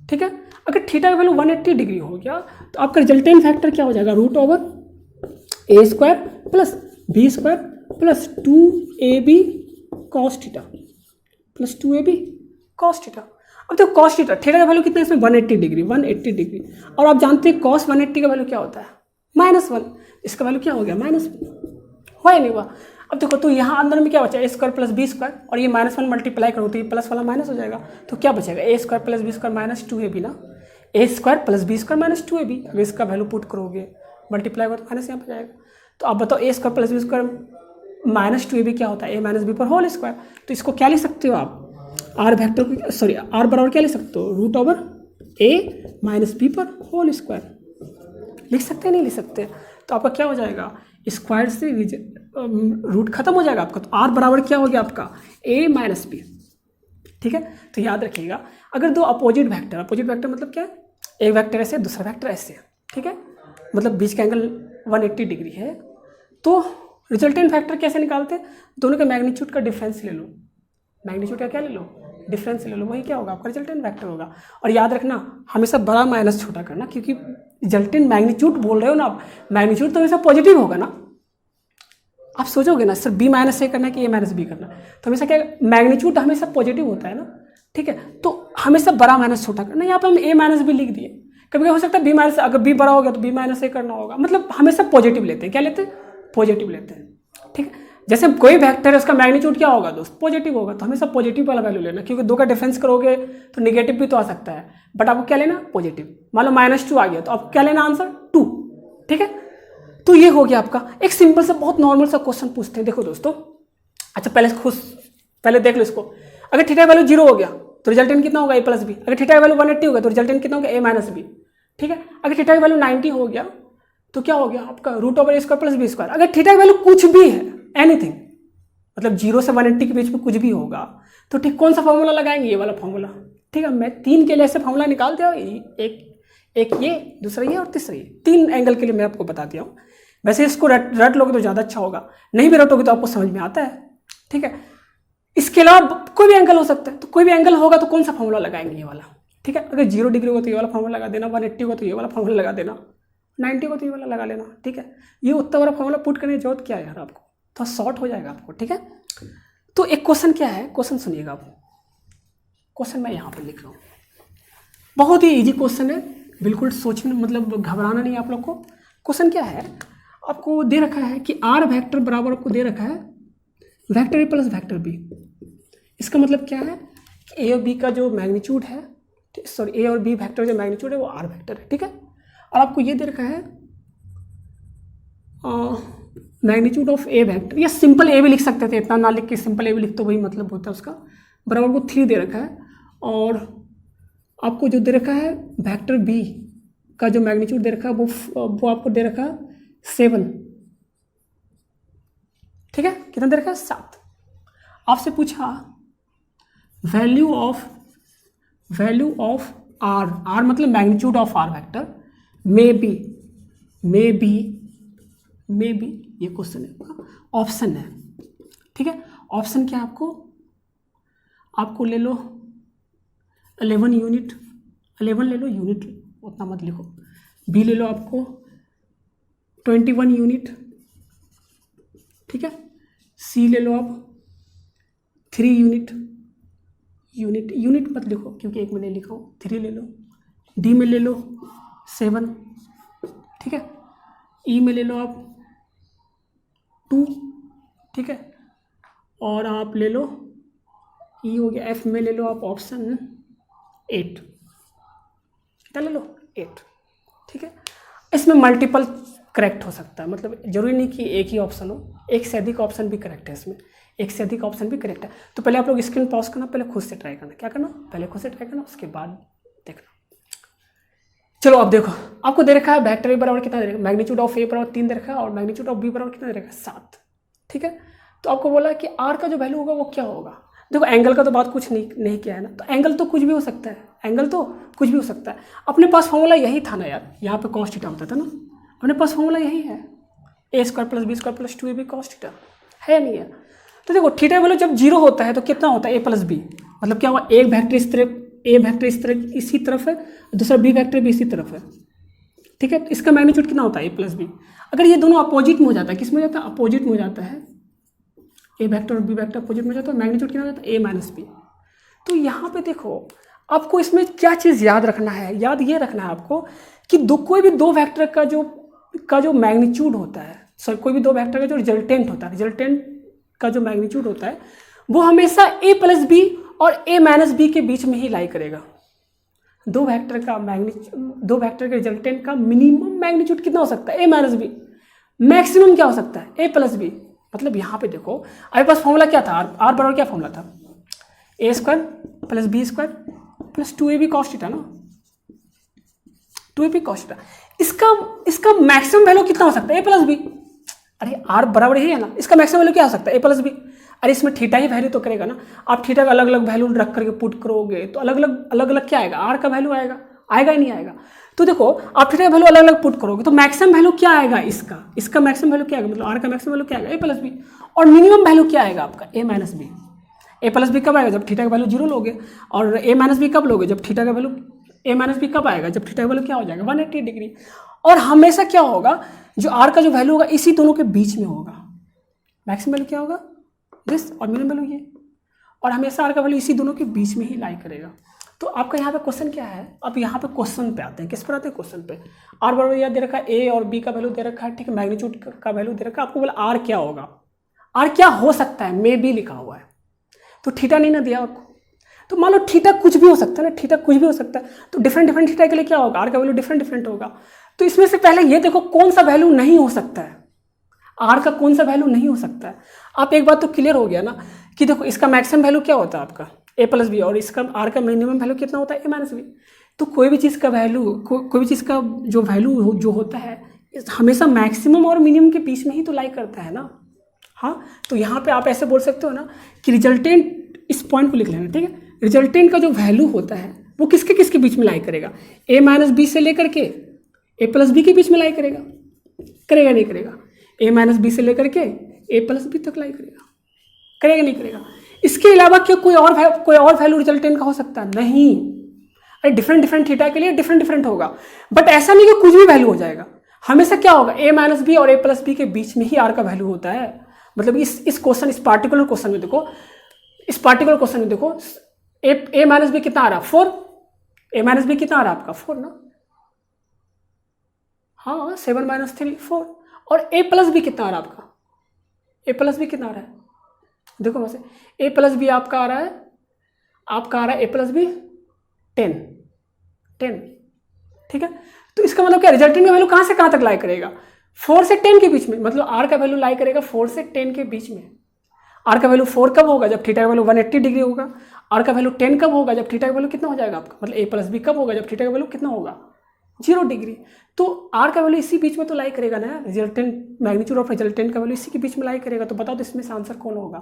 ठीक है। अगर थीटा का वैल्यू 180 डिग्री हो गया तो आपका रिजल्टेंट फैक्टर क्या हो जाएगा, root over A square plus B square plus 2ab cos theta plus 2ab cos theta. अब देखो कॉस थीटा, थीटा का वैल्यू कितना है इसमें 180 डिग्री, 180 डिग्री, और आप जानते हैं कॉस 180 का वैल्यू क्या होता है -1, इसका वैल्यू क्या हो गया -1, हुआ ही नहीं हुआ। अब देखो तो यहाँ अंदर में क्या बचा, A square plus B square, और ये -1 मल्टीप्लाई करो तो ये प्लस वाला माइनस हो जाएगा, तो क्या बचेगा A square plus B square minus 2ab ना, A square plus B square minus 2ab। अगर इसका वैल्यू पुट करोगे मल्टीप्लाई होगा तो माइनस यहाँ पर जाएगा। तो आप बताओ A square plus B square minus 2ab क्या होता है, ए माइनस बी पर होल स्क्वायर। तो इसको क्या लिख सकते हो आप, आर वेक्टर को, सॉरी आर बराबर क्या लिख सकते हो, root over A minus B पर होल स्क्वायर, लिख सकते हैं नहीं लिख सकते। तो आपका क्या हो जाएगा, स्क्वायर से रूट खत्म हो जाएगा आपका, तो आर बराबर क्या हो गया आपका ए माइनस बी, ठीक है। तो याद रखिएगा अगर दो अपोजिट वेक्टर मतलब क्या है, एक वेक्टर ऐसे दूसरा वेक्टर ऐसे, ठीक है, मतलब बीच का एंगल 180 डिग्री है, तो रिजल्टेंट फैक्टर कैसे निकालते हैं, दोनों के मैग्नीट्यूड का डिफरेंस ले लो, मैग्नीट्यूड का क्या ले लो, डिफरेंस ले लो, वही क्या होगा आपका रिजल्टेंट वेक्टर होगा। और याद रखना हमेशा बड़ा माइनस छोटा करना, क्योंकि रिजल्टेंट मैग्नीट्यूड बोल रहे हो ना आप, मैग्नीट्यूड तो हमेशा पॉजिटिव होगा ना। आप सोचोगे ना सिर्फ बी माइनस ए करना है कि ए माइनस बी करना है, तो हमेशा क्या मैग्नीट्यूड हमेशा पॉजिटिव होता है ना, ठीक है। तो हमेशा बड़ा माइनस छोटा करना, यहाँ पर हम ए माइनस बी लिख दिए, कभी हो सकता है बी माइनस, अगर बी बड़ा हो गया तो बी माइनस ए करना होगा, मतलब हमेशा पॉजिटिव लेते हैं, क्या लेते हैं, पॉजिटिव लेते हैं, ठीक है। जैसे कोई वेक्टर है उसका मैग्नीट्यूड क्या होगा दोस्त, पॉजिटिव होगा, तो हमेशा पॉजिटिव वाला वैल्यू लेना, क्योंकि दो का डिफरेंस करोगे तो निगेटिव भी तो आ सकता है, बट आपको क्या लेना, पॉजिटिव। मान लो -2 आ गया तो आपको क्या लेना, आंसर 2, ठीक है। तो ये हो गया आपका एक सिंपल सा बहुत नॉर्मल सा क्वेश्चन पूछते हैं। देखो दोस्तों, अच्छा पहले देख लो इसको, अगर थीटा वैल्यू 0 हो गया तो रिजल्टेंट कितना होगा, ए प्लस बी। अगर थीटा वैल्यू 180 हो गया तो रिजल्टेंट कितना होगा, ए माइनस बी, ठीक है। अगर थीटा वैल्यू 90 हो गया तो क्या हो गया आपका root over A square plus B square. अगर थीटा वैल्यू कुछ भी है, एनीथिंग, मतलब 0 से 180 के बीच में कुछ भी होगा, तो ठीक कौन सा फॉर्मूला लगाएंगे, ये वाला फॉर्मूला, ठीक है। मैं 3 के लिए ऐसे फॉर्मूला निकाल दिया, एक ये, दूसरा ये और तीसरा ये, 3 एंगल के लिए मैं आपको बता दिया हूँ। वैसे इसको रट लोगे तो ज़्यादा अच्छा होगा, नहीं भी रटोगे तो आपको समझ में आता है, ठीक है। इसके अलावा कोई भी एंगल हो सकता है, तो कोई भी एंगल होगा तो कौन सा फॉर्मूला लगाएंगे, ये वाला, ठीक है। अगर 0 डिग्री होगा तो ये वाला फॉर्मूला लगा देना, 180 होगा तो ये वाला फॉर्मूला लगा देना, 90 होगा तो ये वाला लगा लेना, ठीक है। ये उतना बड़ा फॉर्मूला पुट करने की जरूरत क्या है यार, आपको तो शॉर्ट हो जाएगा आपको, ठीक है। तो एक क्वेश्चन क्या है, क्वेश्चन सुनिएगा आप, क्वेश्चन मैं यहाँ पर लिख रहा हूँ, बहुत ही इजी क्वेश्चन है, बिल्कुल सोचने मतलब घबराना नहीं आप लोग को। क्वेश्चन क्या है, आपको दे रखा है कि आर वेक्टर बराबर आपको दे रखा है vector A plus vector B. इसका मतलब क्या है कि ए और बी का जो मैग्नीट्यूड है, सॉरी ए और बी वेक्टर जो मैग्नीट्यूड है वो आर वेक्टर है, ठीक है। और आपको ये दे रखा है मैग्नीट्यूड ऑफ ए वेक्टर, या सिंपल ए भी लिख सकते थे, इतना ना लिख के सिंपल ए भी लिख तो वही मतलब होता है उसका, बराबर को 3 दे रखा है। और आपको जो दे रखा है वेक्टर बी का जो मैग्नीट्यूड दे रखा है वो आपको दे रखा है 7, ठीक है। कितना दे रखा है 7। आपसे पूछा वैल्यू ऑफ आर मतलब magnitude of R vector maybe ये क्वेश्चन है, ऑप्शन है, ठीक है। ऑप्शन क्या है, आपको ले लो 11 यूनिट, 11 ले लो, यूनिट उतना मत लिखो। बी ले लो आपको 21 यूनिट, ठीक है। सी ले लो आप 3 यूनिट मत लिखो क्योंकि एक में नहीं लिखा हूँ, 3 ले लो। डी में ले लो 7, ठीक है। ई में ले लो आप 2, ठीक है, और आप ले लो ई हो गया, एफ में ले लो आप ऑप्शन 8, क्या ले लो 8, ठीक है। इसमें मल्टीपल करेक्ट हो सकता है, मतलब जरूरी नहीं कि एक ही ऑप्शन हो, एक से अधिक ऑप्शन भी करेक्ट है इसमें, एक से अधिक ऑप्शन भी करेक्ट है। तो पहले आप लोग स्क्रीन पॉज करना, पहले खुद से ट्राई करना, क्या करना, पहले खुद से ट्राई करना, उसके बाद देखना। चलो अब देखो, आपको दे रखा है वेक्टर ए बराबर कितना दे रखा है, मैग्नीट्यूड ऑफ ए बराबर 3 दे रखा है और मैग्नीट्यूड ऑफ बी बराबर कितना दे रखा है 7, ठीक है। तो आपको बोला कि आर का जो वैल्यू होगा वो क्या होगा। देखो एंगल का तो बात कुछ नहीं किया है ना, तो एंगल तो कुछ भी हो सकता है, एंगल तो कुछ भी हो सकता है। अपने पास फॉर्मूला यही था ना यार, यहाँ पे कॉस थीटा होता था ना, अपने पास फॉर्मूला यही है, A square plus B square plus 2ab cos theta है या नहीं है। तो देखो थीटा वैल्यू जब 0 होता है तो कितना होता है ए प्लस बी, मतलब क्या हुआ, एक वेक्टर इस तरफ, ए वेक्टर इस तरह इसी तरफ है, दूसरा बी वेक्टर भी इसी तरफ है, ठीक है। इसका मैग्नीट्यूड कितना होता है ए प्लस बी। अगर ये दोनों अपोजिट में हो जाता है, किस में हो जाता है, अपोजिट में हो जाता है, ए वेक्टर और बी वेक्टर अपोजिट में हो जाता है, मैग्नीट्यूड कितना हो जाता है ए माइनस बी। तो यहाँ पे देखो आपको इसमें क्या चीज़ याद रखना है, याद ये रखना है आपको कि कोई भी दो वेक्टर का जो मैग्नीट्यूड होता है, सॉरी कोई भी दो वेक्टर का जो रिजल्टेंट होता है, रिजल्टेंट का जो मैग्नीट्यूड होता है वो हमेशा ए प्लस बी और ए माइनस बी के बीच में ही लाई करेगा। दो वेक्टर के रिजल्टेंट का मिनिमम मैग्नीट्यूड कितना हो सकता है ए माइनस बी, मैक्सिमम क्या हो सकता है ए प्लस बी। मतलब यहाँ पे देखो आपके पास फॉर्मूला क्या था, आर बराबर क्या फॉर्मूला था, A square plus B square plus 2ab cos theta ना, 2ab कॉस थीटा। इसका मैक्सिमम वैल्यू कितना हो सकता है ए प्लस बी। अरे आर बराबर ही है ना, इसका मैक्सिमम वैल्यू क्या हो सकता है ए प्लस बी। अरे इसमें थीटा ही वैल्यू तो करेगा ना, आप थीटा का अलग अलग वैल्यू रख करके पुट करोगे तो अलग अलग क्या आएगा, आर का वैल्यू आएगा ही नहीं आएगा। तो देखो आप थीटा का वैल्यू अलग अलग पुट करोगे तो मैक्सिमम वैल्यू क्या आएगा, इसका मैक्सिमम वैल्यू क्या आएगा, मतलब आर का मैक्सिमम वैल्यू क्या आएगा ए प्लस बी, और मिनिमम वैल्यू क्या आएगा आपका ए minus B. A plus B कब आएगा, जब थीटा का वैल्यू 0 लोगे, और ए माइनस बी कब लोगे, जब थीटा का वैल्यू, ए माइनस बी कब आएगा, जब थीटा का वैल्यू क्या हो जाएगा 180 डिग्री। और हमेशा क्या होगा, जो आर का जो वैल्यू होगा इसी दोनों के बीच में होगा, मैक्सिमम वैल्यू क्या होगा दिस और मिनिमम वैल्यू ये, और हमेशा आर का वैल्यू इसी दोनों के बीच में ही लाई करेगा। तो आपका यहाँ पे क्वेश्चन क्या है, अब यहाँ पे क्वेश्चन पे आते हैं, किस पर आते हैं क्वेश्चन पे। आर बराबर यह दे रखा है, ए और बी का वैल्यू दे रखा है, ठीक है, मैग्नीट्यूड का वैल्यू दे रखा है, आपको बोला आर क्या होगा, आर क्या हो सकता है, मे बी लिखा हुआ है, तो थीटा नहीं ना दिया आपको। तो मान लो थीटा कुछ भी हो सकता है ना, थीटा कुछ भी हो सकता है, तो डिफरेंट थीटा के लिए क्या होगा, आर का वैल्यू डिफरेंट होगा। तो इसमें से पहले ये देखो कौन सा वैल्यू नहीं हो सकता है, आर का कौन सा वैल्यू नहीं हो सकता है। आप एक बात तो क्लियर हो गया ना कि देखो इसका मैक्सिमम वैल्यू क्या होता है आपका ए प्लस बी, और इसका आर का मिनिमम वैल्यू कितना होता है ए माइनस बी। तो कोई भी चीज़ का वैल्यू, कोई भी चीज़ का जो वैल्यू जो होता है हमेशा मैक्सिमम और मिनिमम के बीच में ही तो लाई करता है ना। हाँ, तो यहाँ पे आप ऐसे बोल सकते हो ना कि रिजल्टेंट, इस पॉइंट को लिख लेना, ठीक है, रिजल्टेंट का जो वैल्यू होता है वो किसके बीच में लाई करेगा, ए माइनस बी से लेकर के ए प्लस बी के बीच में लाई करेगा नहीं करेगा, ए माइनस बी से लेकर के ए प्लस बी तक लाई करेगा नहीं करेगा। इसके अलावा क्या कोई और वैल्यू रिजल्टेंट का हो सकता है, नहीं। अरे डिफरेंट थीटा के लिए डिफरेंट होगा, बट ऐसा नहीं कि कुछ भी वैल्यू हो जाएगा, हमेशा क्या होगा ए माइनस बी और ए प्लस बी के बीच में ही आर का वैल्यू होता है। मतलब इस क्वेश्चन, इस पार्टिकुलर क्वेश्चन में देखो, ए माइनस बी कितना आ रहा है 4, ए माइनस बी कितना आ रहा है आपका 4 ना, हाँ 7 माइनस 3 4, और ए प्लस बी कितना आ रहा है आपका, ए प्लस बी कितना आ रहा है, देखो वैसे ए प्लस बी आपका आ रहा है ए प्लस बी 10, ठीक है। तो इसका मतलब क्या, रिजल्टेंट का वैल्यू कहाँ से कहाँ तक लाई करेगा, 4 से 10 के बीच में, मतलब आर का वैल्यू लाई करेगा 4 से 10 के बीच में। आर का वैल्यू 4 कब होगा, जब थीटा का वैल्यू 180 डिग्री होगा। आर का वैल्यू 10 कब होगा, जब थीटा का वैल्यू कितना हो जाएगा आपका, मतलब ए प्लस बी कब होगा, जब थीटा का वैल्यू कितना होगा 0 डिग्री। तो आर का वैल्यू इसी बीच में तो लाई करेगा ना, रिजल्टेंट मैग्नीट्यूड ऑफ रिजल्टेंट का वैल्यू इसी के बीच में लाई करेगा। तो बताओ तो इसमें से आंसर कौन होगा,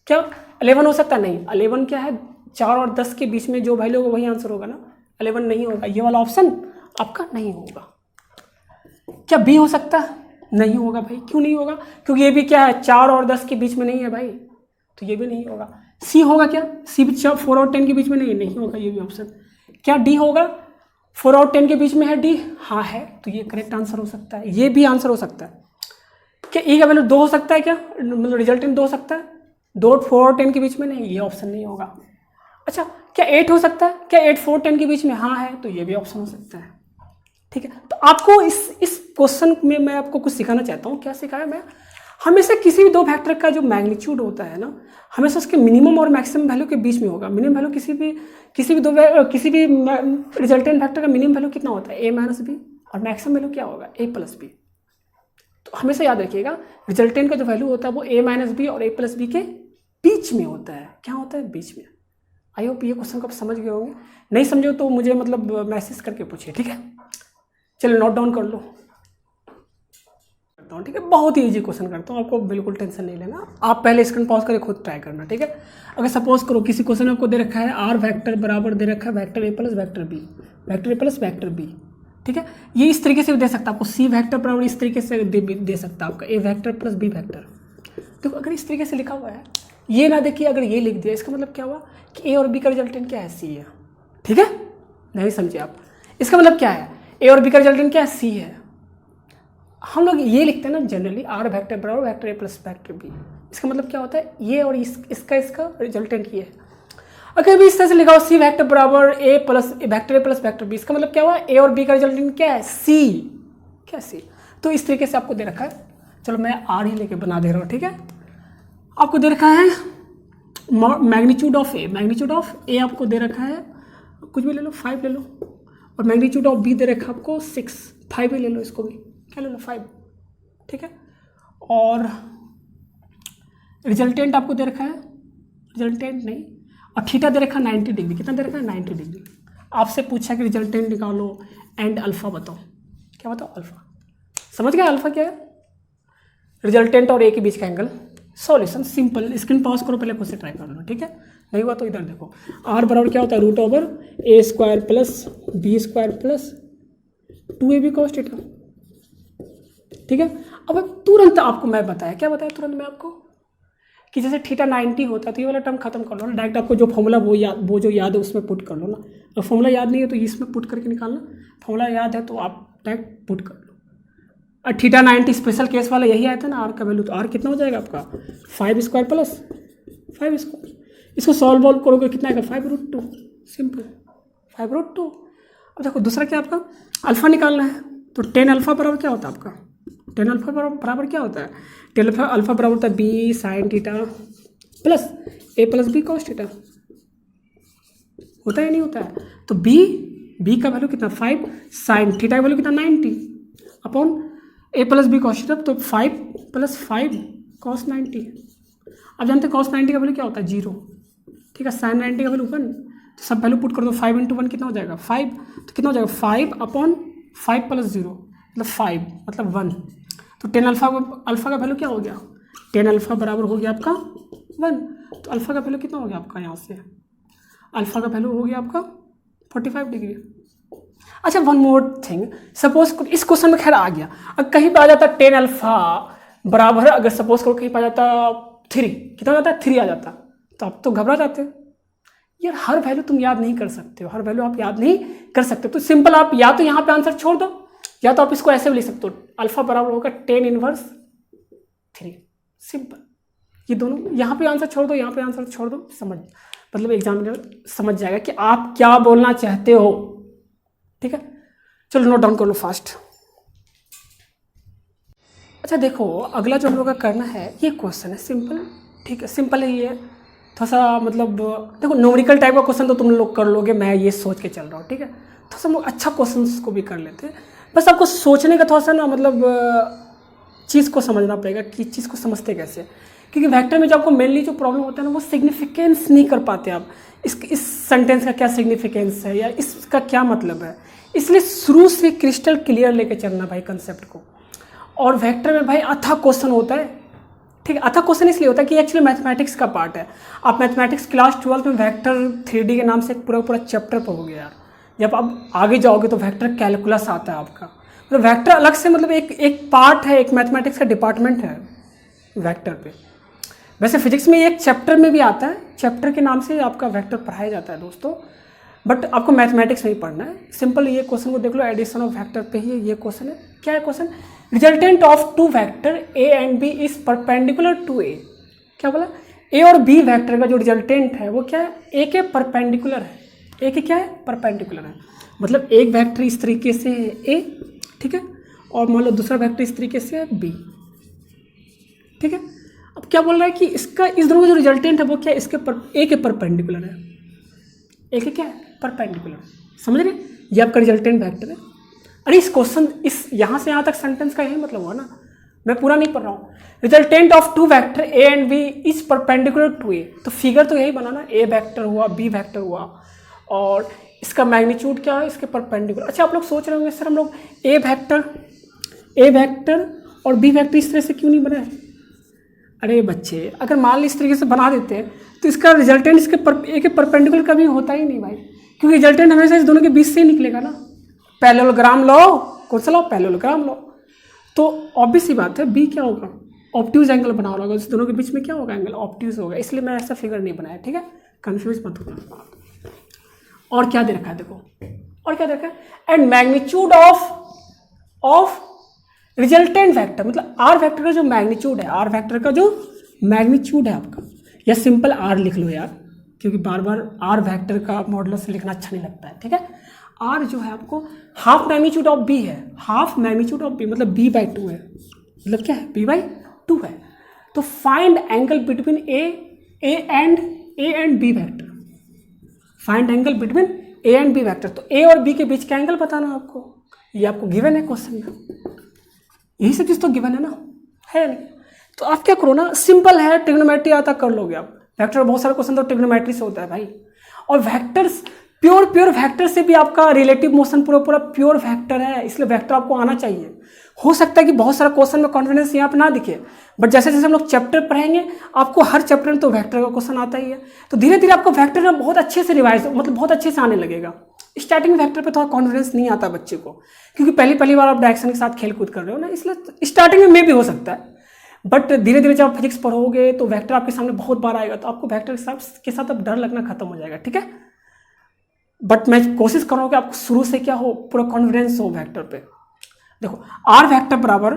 क्या 11 हो सकता है, नहीं 11 क्या है, 4 और 10 के बीच में जो वैल्यू होगा वही आंसर होगा ना, 11 नहीं होगा, ये वाला ऑप्शन आपका नहीं होगा। क्या बी हो सकता है, नहीं होगा भाई, क्यों नहीं होगा, क्योंकि ये भी क्या है 4 और 10 के बीच में नहीं है भाई, तो ये भी नहीं होगा। सी होगा क्या, सी भी 4 और 10 के बीच में नहीं होगा, ये भी ऑप्शन। क्या डी होगा, 4 और 10 के बीच में है डी, हाँ है, तो ये करेक्ट आंसर हो सकता है, ये भी आंसर हो सकता है। क्या ई का वैल्यू 2 हो सकता है, क्या मतलब रिजल्टेंट 2 हो सकता है, 2 4 और 10 के बीच में नहीं, ये ऑप्शन नहीं होगा। अच्छा क्या 8 हो सकता है, क्या 8 4 10 के बीच में, हाँ है, तो ये भी ऑप्शन हो सकता है, ठीक है। ठीक है। तो आपको इस क्वेश्चन में मैं आपको कुछ सिखाना चाहता हूँ। क्या सिखाया मैं? हमेशा किसी भी दो वेक्टर का जो मैग्नीट्यूड होता है ना, हमेशा उसके मिनिमम और मैक्सिमम वैल्यू के बीच में होगा। मिनिमम वैल्यू किसी भी रिजल्टेंट वेक्टर का मिनिमम वैल्यू कितना होता है? a माइनस बी, और मैक्सिमम वैल्यू क्या होगा? a plus B. तो हमेशा याद रखिएगा, रिजल्टेंट का जो वैल्यू होता है वो a माइनस बी और a प्लस बी के बीच में होता है। क्या होता है? बीच में। आई होप ये क्वेश्चन को आप समझ गए होंगे। नहीं समझो तो मुझे मतलब मैसेज करके पूछिए, ठीक है। चलो नोट डाउन कर लो। ठीक है, बहुत ही इजी क्वेश्चन करता हूँ, आपको बिल्कुल टेंशन नहीं लेना। आप पहले स्क्रीन पॉज करके खुद ट्राई करना, ठीक है। अगर सपोज करो किसी क्वेश्चन में आपको दे रखा है आर वेक्टर बराबर दे रखा है vector A plus vector B, vector A plus vector B, ठीक है। ये इस तरीके से भी दे सकता है आपको, सी वेक्टर बराबर इस तरीके से दे सकता है आपका ए वेक्टर प्लस बी वेक्टर। देखो अगर इस तरीके से लिखा हुआ है, ये ना देखिए, अगर ये लिख दिया इसका मतलब क्या हुआ कि ए और बी का रिजल्टेंट क्या है? सी है, ठीक है। नहीं समझे आप? इसका मतलब क्या है? ए और बी का रिजल्टेंट क्या है? सी है। हम लोग ये लिखते हैं ना जनरली, आर वेक्टर बराबर vector A plus vector B. इसका मतलब क्या होता है? ये और इसका रिजल्टेंट ये है। अगर भी इस तरह से लिखा हो सी वेक्टर बराबर A plus vector A plus vector B, इसका मतलब क्या हुआ? ए और बी का रिजल्टेंट क्या है? सी। क्या सी? तो इस तरीके से आपको दे रखा है। चलो मैं आर ही लेके बना दे रहा हूँ, ठीक है। आपको दे रखा है magnitude of A, magnitude of A आपको दे रखा है, कुछ भी ले लो, 5 ले लो। और मैग्नीट्यूड ऑफ बी दे रखा है आपको 6, 5 ही ले लो, इसको भी क्या ले लो? 5, ठीक है। और रिजल्टेंट आपको दे रखा है, रिजल्टेंट नहीं, और थीटा दे रखा है 90 डिग्री। कितना दे रखा है? 90 डिग्री। आपसे पूछा कि रिजल्टेंट निकालो एंड अल्फा बताओ। क्या बताओ? अल्फा। समझ गए अल्फा क्या है? रिजल्टेंट और ए के बीच का angle. Solution simple, screen pause करो, पहले खुद से ट्राई कर लो, ठीक है। नहीं हुआ तो इधर देखो, आर बराबर क्या होता है? Root over A square plus B square plus 2ab cos theta, ठीक है। अब तुरंत आपको मैं बताया, क्या बताया तुरंत मैं आपको, कि जैसे थीटा 90 होता है तो ये वाला टर्म खत्म कर लो ना, डायरेक्ट आपको जो फॉर्मूला वो जो याद है उसमें पुट कर लो ना। अगर फॉर्मूला याद नहीं है तो इसमें पुट करके निकालना, फॉर्मूला याद है तो आप डायरेक्ट पुट कर लो। और थीटा 90 स्पेशल केस वाला यही आया था ना, आर का वैल्यू। तो आर कितना हो जाएगा आपका? 5 स्क्वायर प्लस 5 स्क्वायर। इसको सॉल्व करोगे कितना आएगा? 5√2, सिंपल 5√2। अब देखो दूसरा क्या आपका अल्फा निकालना है, तो 10 अल्फा बराबर क्या होता है आपका? 10 अल्फा बराबर क्या होता है? 10 अल्फा बराबर होता है B sine theta plus A plus B cos theta. होता है नहीं होता है? तो बी का वैल्यू कितना? 5, साइन थीटा का वैल्यू कितना? 90 अपॉन ए प्लस बी कॉस थीटा, तो 5 + 5 cos 90। अब जानते हैं cos 90 का वैल्यू क्या होता है? 0, ठीक है। साइन 90 का वैल्यू 1, तो सब वैल्यू पुट कर दो। 5 × 1 कितना हो जाएगा? 5। तो कितना हो जाएगा? 5/5 + 0 मतलब 5 मतलब 1। तो 10 अल्फा का वैल्यू क्या हो गया? 10 अल्फा बराबर हो गया आपका 1। तो अल्फा का वैल्यू कितना हो गया आपका? यहाँ से अल्फा का वैल्यू हो गया आपका 45 डिग्री। अच्छा वन मोर थिंग, सपोज इस क्वेश्चन में खैर आ गया, अगर कहीं पे आ जाता 10 अल्फा बराबर, अगर सपोज करो कहीं पे आ जाता 3, कितना हो जाता है? 3 आ जाता, तो आप तो घबरा जाते यार। हर वैल्यू तुम याद नहीं कर सकते हो, हर वैल्यू आप याद नहीं कर सकते। तो सिंपल आप या तो यहाँ पे आंसर छोड़ दो, या तो आप इसको ऐसे भी लिख सकते हो, अल्फा बराबर होगा 10 इनवर्स 3। सिंपल, ये दोनों यहाँ पे आंसर छोड़ दो, यहाँ पे आंसर छोड़ दो, समझ मतलब एग्जामिनर समझ जाएगा कि आप क्या बोलना चाहते हो, ठीक है। चलो नोट डाउन कर लो फास्ट। अच्छा देखो अगला जो हम लोग का करना है, ये क्वेश्चन है सिंपल, ठीक है। सिंपल है ये, थोड़ा सा मतलब देखो न्यूमेरिकल टाइप का क्वेश्चन तो तुम लोग कर लोगे, मैं ये सोच के चल रहा हूँ, ठीक है। थोड़ा सा हम लोग अच्छा क्वेश्चन को भी कर लेते हैं, बस आपको सोचने का थोड़ा सा ना मतलब चीज़ को समझना पड़ेगा कि चीज़ को समझते कैसे। क्योंकि वेक्टर में जो आपको मेनली जो प्रॉब्लम होता है ना, वो सिग्निफिकेंस नहीं कर पाते आप, इस सेंटेंस का क्या सिग्निफिकेंस है या इसका क्या मतलब है। इसलिए शुरू से क्रिस्टल क्लियर लेके चलना भाई कंसेप्ट को। और वेक्टर में भाई अथा क्वेश्चन होता है, ठीक है। अथा क्वेश्चन इसलिए होता है कि एक्चुअली मैथमेटिक्स का पार्ट है। आप मैथमेटिक्स क्लास 12 में वेक्टर 3D के नाम से पूरा चैप्टर पढ़ोगे यार। जब आप आगे जाओगे तो वेक्टर कैलकुलस आता है आपका, मतलब वेक्टर अलग से मतलब एक पार्ट है, एक मैथमेटिक्स का डिपार्टमेंट है वेक्टर पे। वैसे फिजिक्स में एक चैप्टर में भी आता है, चैप्टर के नाम से आपका वेक्टर पढ़ाया जाता है दोस्तों, बट आपको मैथमेटिक्स नहीं पढ़ना है। सिंपल ये क्वेश्चन को देख लो, एडिशन ऑफ वेक्टर पे ही ये क्वेश्चन है। क्या है question? Resultant of 2 vector A and B is perpendicular to A. क्या बोला? ए और बी वेक्टर का जो रिजल्टेंट है वो क्या है? ए के परपेंडिकुलर है। ए के क्या है, परपेंडिकुलर है। मतलब एक वेक्टर इस तरीके से है ए, ठीक है, और मान लो दूसरा वेक्टर इस तरीके से है बी, ठीक है। अब क्या बोल रहा है कि इसका इस दोनों का जो रिजल्टेंट है वो क्या है, इसके ए के परपेंडिकुलर है, ए के क्या है, परपेंडिकुलर। समझ रहे, ये आपका रिजल्टेंट वेक्टर है। अरे इस क्वेश्चन इस यहाँ से यहाँ तक सेंटेंस का यही मतलब हुआ ना, मैं पूरा नहीं पढ़ रहा हूँ। Resultant of two vector A and B is perpendicular to A, तो फिगर तो यही बना ना, ए वेक्टर हुआ बी वेक्टर हुआ और इसका मैग्नीट्यूड क्या है, इसके परपेंडिकुलर। अच्छा आप लोग सोच रहे होंगे सर हम लोग ए वेक्टर और बी वेक्टर इस तरह से क्यों नहीं बनाए। अरे बच्चे अगर मान ली इस तरीके से बना देते हैं तो इसका रिजल्टेंट इसके ए के परपेंडिकुलर कभी होता ही नहीं भाई, क्योंकि रिजल्टेंट हमेशा इस दोनों के बीच से ही निकलेगा ना। पैरेललोग्राम लो, कौन सा लो, पैरेललोग्राम लो। तो ऑब्वियस ही बात है बी क्या होगा, ऑब्ट्यूज एंगल बना होगा, इस दोनों के बीच में क्या होगा, एंगल ऑब्ट्यूज होगा, इसलिए मैं ऐसा फिगर नहीं बनाया, ठीक है, कंफ्यूज मत होना। और क्या दे रखा है देखो, और क्या दे रखा है, and magnitude of resultant vector, मतलब आर वेक्टर का जो मैग्नीट्यूड है, आर वेक्टर का जो मैग्नीट्यूड है आपका, या सिंपल आर लिख लो यार, क्योंकि बार बार आर वेक्टर का मॉडुलस लिखना अच्छा नहीं लगता है, ठीक है। आर जो है आपको हाफ मैग्नीट्यूड ऑफ बी है, हाफ मैग्नीट्यूड ऑफ बी मतलब बी बाई टू है, मतलब क्या है, बी बाई टू है। तो find angle between A and B vector, find angle between A and B vector. तो ए और बी के बीच का एंगल बताना आपको, ये आपको गिवन है क्वेश्चन में, यही सब चीज़ तो गिवन है ना, है नहीं। तो आप क्या करो ना, सिंपल है, ट्रिग्नोमेट्री आता कर लोगे आप। वेक्टर बहुत सारे क्वेश्चन तो ट्रिग्नोमेट्री से होता है भाई, और वेक्टर्स प्योर वेक्टर से भी आपका रिलेटिव मोशन पूरा प्योर वेक्टर है, इसलिए वेक्टर आपको आना चाहिए। हो सकता है कि बहुत सारा क्वेश्चन में कॉन्फिडेंस यहाँ पे ना दिखे, बट जैसे जैसे हम लोग चैप्टर पढ़ेंगे आपको हर चैप्टर में तो वेक्टर का क्वेश्चन आता ही है, तो धीरे धीरे आपको वेक्टर में बहुत अच्छे से रिवाइज, मतलब बहुत अच्छे से आने लगेगा। स्टार्टिंग में वेक्टर पे थोड़ा कॉन्फिडेंस नहीं आता बच्चे को, क्योंकि पहली बार आप डायरेक्शन के साथ खेल कूद कर रहे हो ना, इसलिए स्टार्टिंग में भी हो सकता है, बट धीरे धीरे जब आप फिजिक्स पढ़ोगे तो वेक्टर आपके सामने बहुत बार आएगा, तो आपको वेक्टर के साथ अब डर लगना खत्म हो जाएगा, ठीक है। बट मैं कोशिश करूँगा कि आपको शुरू से क्या हो, पूरा कॉन्फिडेंस हो वेक्टर पे। देखो आर वेक्टर बराबर,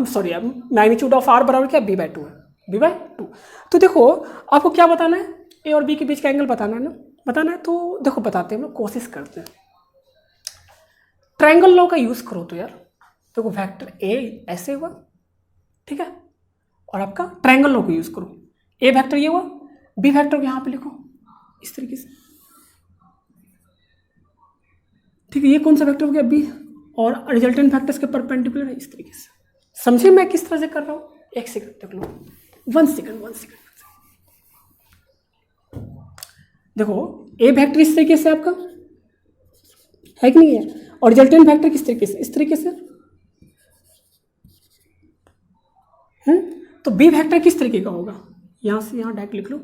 सॉरी मैग्नीट्यूड ऑफ आर बराबर क्या, बी बाई टू है, बी बाई टू। तो देखो आपको क्या बताना है, ए और बी के बीच का एंगल बताना है ना, बताना है। तो देखो बताते हैं, हम लोग कोशिश करते हैं। ट्रायंगल लॉ का यूज़ करो तो यार, देखो वेक्टर ए ऐसे हुआ, ठीक है, और आपका ट्रायंगल लॉ को यूज़ करो, ए वेक्टर ये हुआ, बी वेक्टर को यहाँ पे लिखो इस तरीके से, ठीक है। ये कौन सा वेक्टर हो गया, बी, और रिजल्टेंट वेक्टर्स के परपेंडिकुलर है इस तरीके से। समझे मैं किस तरह से कर रहा हूँ, एक सेकंड देख लो, वन सेकंड। देखो ए वेक्टर इस तरीके से आपका है कि नहीं है, और रिजल्टेंट वेक्टर किस तरीके से, इस तरीके से, तो बी वेक्टर किस तरीके का होगा, यहां से यहां डायरेक्ट लिख लो।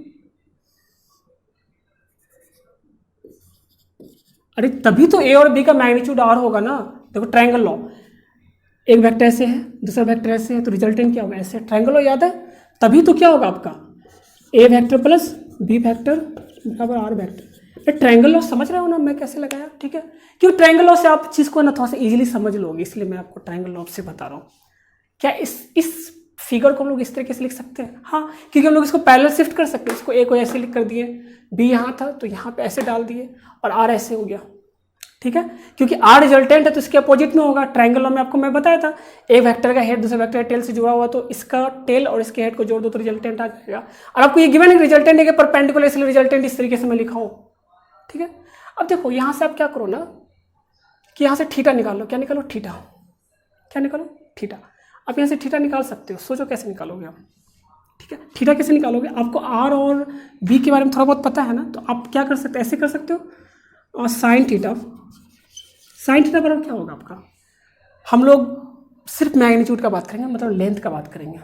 अरे तभी तो ए और बी का मैग्नीट्यूड आर होगा ना। देखो ट्रायंगल लॉ, एक वेक्टर ऐसे है, दूसरा वेक्टर ऐसे है, तो रिजल्टेंट क्या होगा, ऐसे। ट्रायंगल लॉ याद है, तभी तो क्या होगा आपका, ए वेक्टर प्लस बी वेक्टर बराबर आर वेक्टर। ट्रायंगल लॉ समझ रहे हो ना मैं कैसे लगाया, ठीक है, क्योंकि ट्रायंगल लॉ से आप चीज़ को ना थोड़ा सा इजीली समझ लोगे, इसलिए मैं आपको ट्रायंगल लॉ से बता रहा हूँ। क्या इस फिगर को हम लोग इस तरीके से लिख सकते हैं, हाँ, क्योंकि हम लोग इसको पैरेलल शिफ्ट कर सकते हैं। इसको ए को ऐसे लिख कर दिए, बी यहाँ था तो यहाँ पे ऐसे डाल दिए, और आर ऐसे हो गया, ठीक है, क्योंकि आर रिजल्टेंट है तो इसके अपोजिट में होगा। ट्रायंगल लॉ में आपको मैं बताया था, एक वेक्टर का हेड दूसरे वेक्टर के टेल से जुड़ा हुआ, तो इसका टेल और इसके हेड को जोड़ दो तो रिजल्टेंट आ जाएगा। और आपको ये गिवन है रिजल्टेंट है परपेंडिकुलर, इसलिए रिजल्टेंट इस तरीके से मैं लिखा हूँ, ठीक है। अब देखो यहाँ से आप क्या करो ना, कि यहाँ से थीटा निकाल लो, क्या निकालो, थीटा, क्या निकालो, थीटा। आप यहाँ से थीटा निकाल सकते हो, सोचो कैसे निकालोगे आप, ठीक है। थीटा कैसे निकालोगे, आपको आर और बी के बारे में थोड़ा बहुत पता है ना, तो आप क्या कर सकते हो, ऐसे कर सकते हो, और साइन थीटा बराबर क्या होगा आपका, हम लोग सिर्फ मैग्नीट्यूड का बात करेंगे, मतलब लेंथ का बात करेंगे।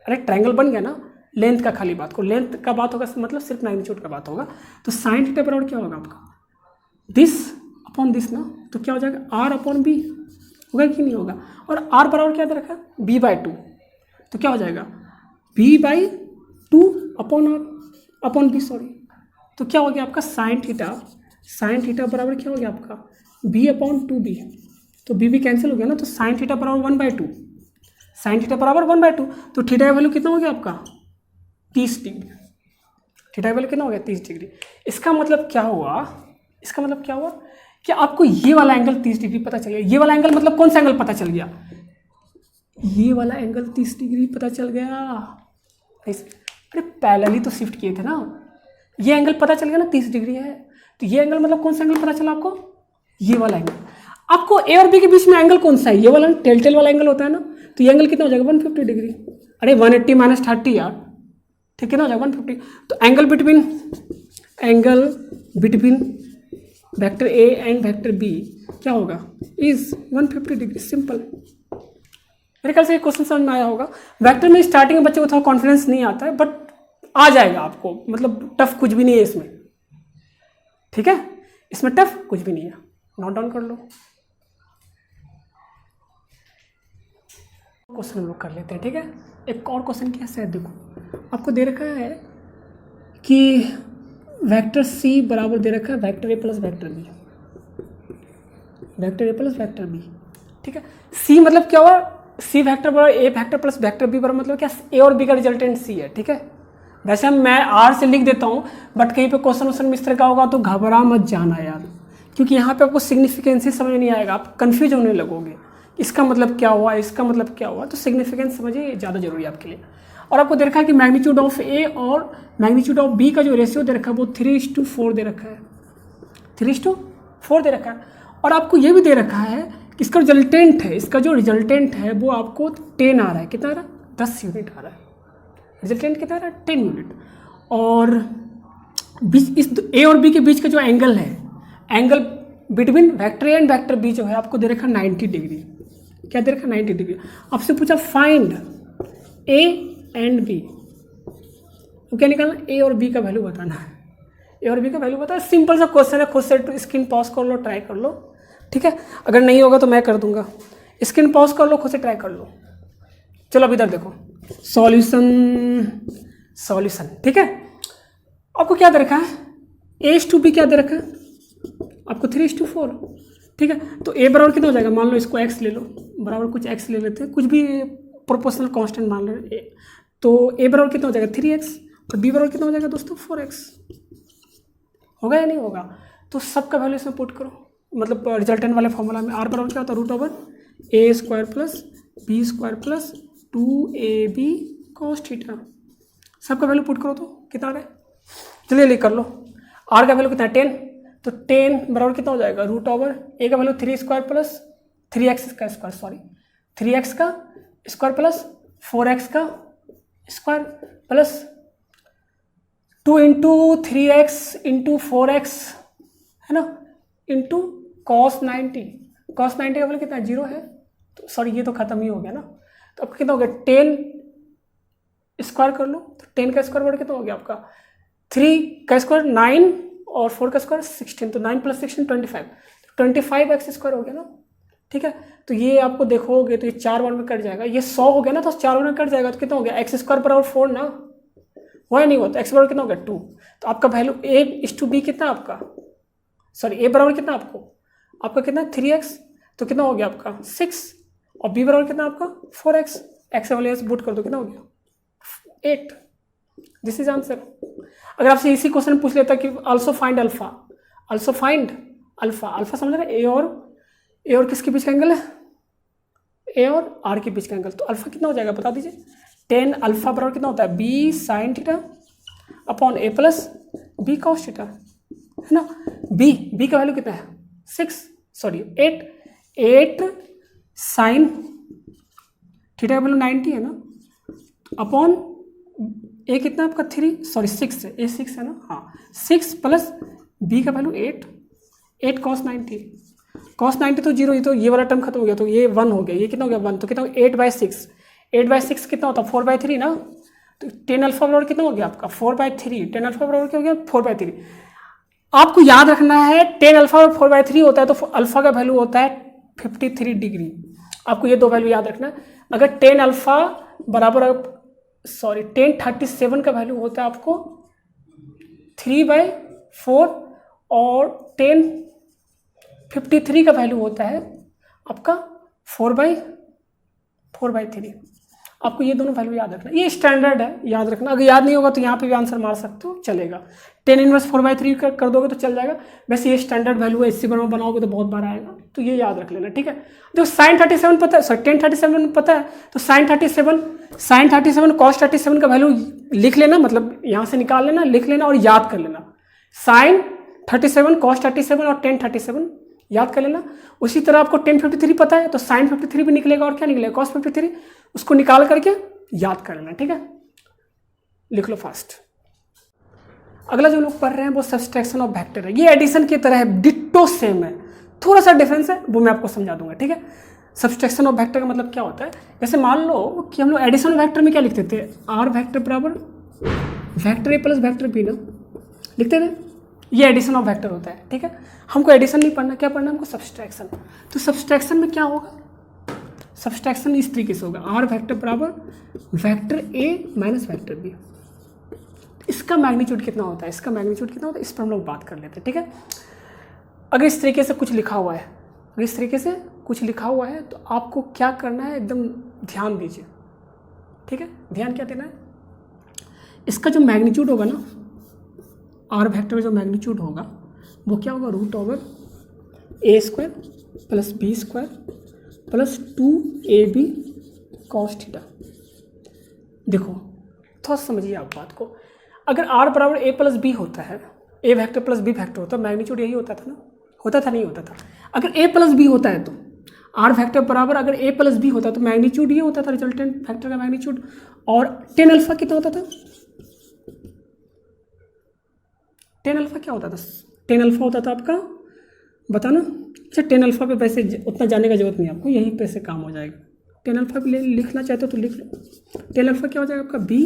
अरे ट्रायंगल बन गया ना, लेंथ का खाली बात को, लेंथ का बात होगा मतलब सिर्फ मैग्नीट्यूड का बात होगा। तो साइन थीटा बराबर क्या होगा आपका, दिस अपॉन दिस ना, तो क्या हो जाएगा, आर अपॉन बी होगा कि नहीं होगा, और आर बराबर क्या दे रखा है, बी बाई टू, तो क्या हो जाएगा, B by two upon R upon B, sorry, तो क्या हो गया आपका साइन थीटा बराबर क्या हो गया आपका, बी अपॉन टू बी, तो बी कैंसिल हो गया ना, तो साइन थीटा बराबर 1/2, साइन थीटा बराबर 1/2, तो थीटा का वैल्यू कितना हो गया आपका 30 डिग्री, थीटा वैल्यू कितना हो गया 30 डिग्री। इसका मतलब क्या हुआ, इसका मतलब क्या हुआ कि आपको ये वाला एंगल 30 डिग्री पता चल गया। ये वाला एंगल मतलब कौन सा एंगल पता चल गया, ये वाला एंगल 30 डिग्री पता चल गया। अरे पैरेलली तो शिफ्ट किए थे ना, ये एंगल पता चल गया ना 30 डिग्री है, तो ये एंगल मतलब कौन सा एंगल पता चला आपको, ये वाला एंगल। आपको ए और बी के बीच में एंगल कौन सा है, ये वाला टेल टेल वाला एंगल होता है ना, तो ये एंगल कितना हो जाएगा 150 डिग्री। अरे 180 माइनस 30 यार, ठीक है ना, हो जाएगा 150। तो angle between vector A and vector B क्या होगा, इज 150 डिग्री। सिंपल, मेरे ख्याल से ये क्वेश्चन समझ में आया होगा। वेक्टर में स्टार्टिंग में बच्चे को थोड़ा कॉन्फिडेंस नहीं आता है, बट आ जाएगा आपको, मतलब टफ कुछ भी नहीं है इसमें, ठीक है, इसमें टफ कुछ भी नहीं है, नोट डाउन कर लो। क्वेश्चन हम लोग कर लेते हैं, ठीक है। एक और क्वेश्चन कैसे है, देखो आपको दे रखा है कि वेक्टर सी बराबर दे रखा है vector A plus vector B, vector A plus vector B, ठीक है। सी मतलब क्या हुआ, सी वेक्टर बराबर A vector plus vector B बराबर मतलब क्या, ए और बी का रिजल्टेंट सी है, ठीक है। वैसे मैं आर से लिख देता हूँ, बट कहीं पे क्वेश्चन इस तरह का होगा तो घबरा मत जाना यार, क्योंकि यहाँ पे आपको सिग्निफिकेंस ही समझ नहीं आएगा, आप कंफ्यूज होने लगोगे, इसका मतलब क्या हुआ, इसका मतलब क्या हुआ। तो सिग्निफिकेंस समझिए ज़्यादा जरूरी है आपके लिए। और आपको दे रखा है कि मैग्नीट्यूड ऑफ ए और मैग्नीट्यूड ऑफ बी का जो रेशियो दे रखा है वो 3:4 दे रखा है, 3:4 दे रखा है। और आपको ये भी दे रखा है कि इसका रिजल्टेंट है, इसका जो रिजल्टेंट है वो आपको 10 आ रहा है, कितना आ रहा है, 10 यूनिट आ रहा है, रिजल्टेंट कितना आ रहा है 10 यूनिट। और बीच इस ए और बी के बीच का जो एंगल है, angle between vector A and vector B जो है आपको दे रखा 90 डिग्री, क्या दे रखा 90 डिग्री। आपसे पूछा फाइंड ए एंड बी, तो क्या निकालना, ए और बी का वैल्यू बताना है, ए और बी का वैल्यू बताना। सिंपल सा क्वेश्चन है, खुद से स्क्रीन पॉज कर लो, ट्राई कर लो, ठीक है। अगर नहीं होगा तो मैं कर दूंगा, स्क्रीन पॉज कर लो, खुद से ट्राई कर लो। चलो अब इधर देखो, सॉल्यूशन, ठीक है। आपको क्या दे रखा है, a/b क्या दे रखा है आपको 3:4, ठीक है। तो a बराबर कितना हो जाएगा, मान लो इसको x ले लो, बराबर कुछ x ले लेते हैं, कुछ भी प्रोपोर्शनल कांस्टेंट मान लो तो a बराबर कितना हो जाएगा 3x और b बराबर कितना हो जाएगा दोस्तों 4x, होगा या नहीं होगा। तो सबका वैल्यू इसमें पुट करो, मतलब रिजल्टेंट वाले फॉर्मूला में r बराबर क्या होता है √a² plus b² plus 2ab cos theta, सबका वैल्यू पुट करो तो कितना आ रहा है, चलिए ले कर लो। r का वैल्यू कितना है 10, तो 10 बराबर कितना हो जाएगा √a का वैल्यू 3² प्लस 3x का स्क्वायर, सॉरी 3x का स्क्वायर प्लस 4x का square plus 2 into 3x into 4x है ना, इंटू cos 90 का वैल्यू कितना है 0 है, तो सॉरी ये तो खत्म ही हो गया ना। तो आपका कितना हो गया 10 स्क्वायर कर लो, तो 10 का स्क्वायर बड़ा कितना हो गया आपका 3 का स्क्वायर 9 और 4 का स्क्वायर 16, तो 9 प्लस 16 25x स्क्वायर हो गया ना, ठीक है। तो ये आपको देखोगे तो ये 4 बार में कट जाएगा, ये 100 हो गया ना, तो 4 बार में कट जाएगा, तो कितना हो गया x² बराबर 4 ना, हुआ नहीं हुआ, तो x बराबर कितना हो गया 2। तो आपका वैल्यू a/b कितना आपका, सॉरी a बराबर कितना आपका कितना 3x, तो कितना हो गया आपका 6, और b बराबर कितना आपका 4x, x वाले से पुट कर दो कितना हो गया 8। This is answer. अगर आपसे इसी क्वेश्चन पूछ लेता कि आल्सो फाइंड अल्फा, अल्फा समझ रहे, ए और किसके बीच का एंगल है, ए और आर के बीच का एंगल, तो अल्फा कितना हो जाएगा बता दीजिए, 10 अल्फा बराबर कितना होता है b sign theta upon a plus b cos theta, है ना। b का वैल्यू कितना है 8 साइन थीटा का वैल्यू 90 है ना, अपॉन a कितना आपका 6 है, a 6 है ना, हाँ 6 प्लस b का वैल्यू 8 cos 90 तो 0, तो ये वाला टर्म खत्म हो गया, तो ये 1 हो गया, ये कितना हो गया 1, तो कितना हो गया 8/6 कितना होता है 4/3 ना, तो 10 अल्फा बराबर कितना हो गया आपका 4/3, 10 अल्फा बराबर क्या हो गया 4/3। आपको याद रखना है 10 अल्फा और 4/3 होता है, तो अल्फा का वैल्यू होता है 53 डिग्री, आपको ये दो वैल्यू याद रखना है। अगर 10 अल्फा बराबर 1037 का वैल्यू होता है आपको 3/4 और 1053 का वैल्यू होता है आपका 4/3। आपको ये दोनों वैल्यू याद रखना, ये स्टैंडर्ड है, याद रखना। अगर याद नहीं होगा तो यहाँ पे भी आंसर मार सकते हो, चलेगा। 10 इनवर्स 4/3 कर दोगे तो चल जाएगा। वैसे ये स्टैंडर्ड वैल्यू है, इससे बनाओगे तो बहुत बार आएगा, तो ये याद रख लेना, ठीक है। जो sin 37 पता है, सॉरी tan 37 पता है, तो sin 37 cos 37 का वैल्यू लिख लेना, मतलब यहाँ से निकाल लेना, लिख लेना और याद कर लेना। sin 37 cos 37 और tan 37 याद कर लेना। उसी तरह आपको tan 53 पता है, तो sin 53 भी निकलेगा और क्या निकलेगा, cos 53, उसको निकाल करके याद कर लेना, ठीक है। लिख लो फास्ट। अगला जो लोग पढ़ रहे हैं वो सब्सट्रैक्शन ऑफ वेक्टर है। ये एडिशन की तरह है, डिट्टो सेम है, थोड़ा सा डिफरेंस है, वो मैं आपको समझा दूंगा, ठीक है। सब्सट्रैक्शन ऑफ वेक्टर का मतलब क्या होता है, जैसे मान लो कि हम लोग एडिशन वेक्टर में क्या लिखते थे, आर वेक्टर बराबर vector A plus vector B ना लिखते थे, ये एडिशन ऑफ वेक्टर होता है, ठीक है। हमको एडिशन नहीं पढ़ना, क्या पढ़ना हमको, सब्सट्रैक्शन। तो सब्सट्रैक्शन में क्या होगा, सब्सट्रैक्शन इस तरीके से होगा, आर वेक्टर बराबर vector A minus vector B. इसका मैग्नीट्यूड कितना होता है, इसका मैग्नीट्यूड कितना होता है, इस पर हम लोग बात कर लेते हैं, ठीक है। अगर इस तरीके से कुछ लिखा हुआ है, अगर इस तरीके से कुछ लिखा हुआ है तो आपको क्या करना है, एकदम ध्यान दीजिए, ठीक है। ध्यान क्या देना है, इसका जो मैग्नीट्यूड होगा ना, आर वेक्टर का जो मैग्नीट्यूड होगा वो क्या होगा, √a² plus b² plus 2ab cos theta. देखो थोड़ा समझिए आप बात को, अगर r बराबर a प्लस बी होता है, a vector plus b vector होता है, मैग्नीट्यूड यही होता था ना, होता था नहीं होता था। अगर a प्लस बी होता है तो r वेक्टर बराबर अगर a प्लस बी होता है तो मैग्नीट्यूड ये होता था, रिजल्टेंट वेक्टर का मैग्नीट्यूड। और tan अल्फा कितना होता था, tan अल्फा क्या होता था, tan अल्फा होता था आपका, बताना। अच्छा tan अल्फा पे वैसे उतना जाने का जरूरत नहीं आपको, यहीं पे से काम हो जाएगा। tan अल्फा भी लिखना चाहते हो तो लिख लो। tan अल्फा क्या हो जाएगा आपका, b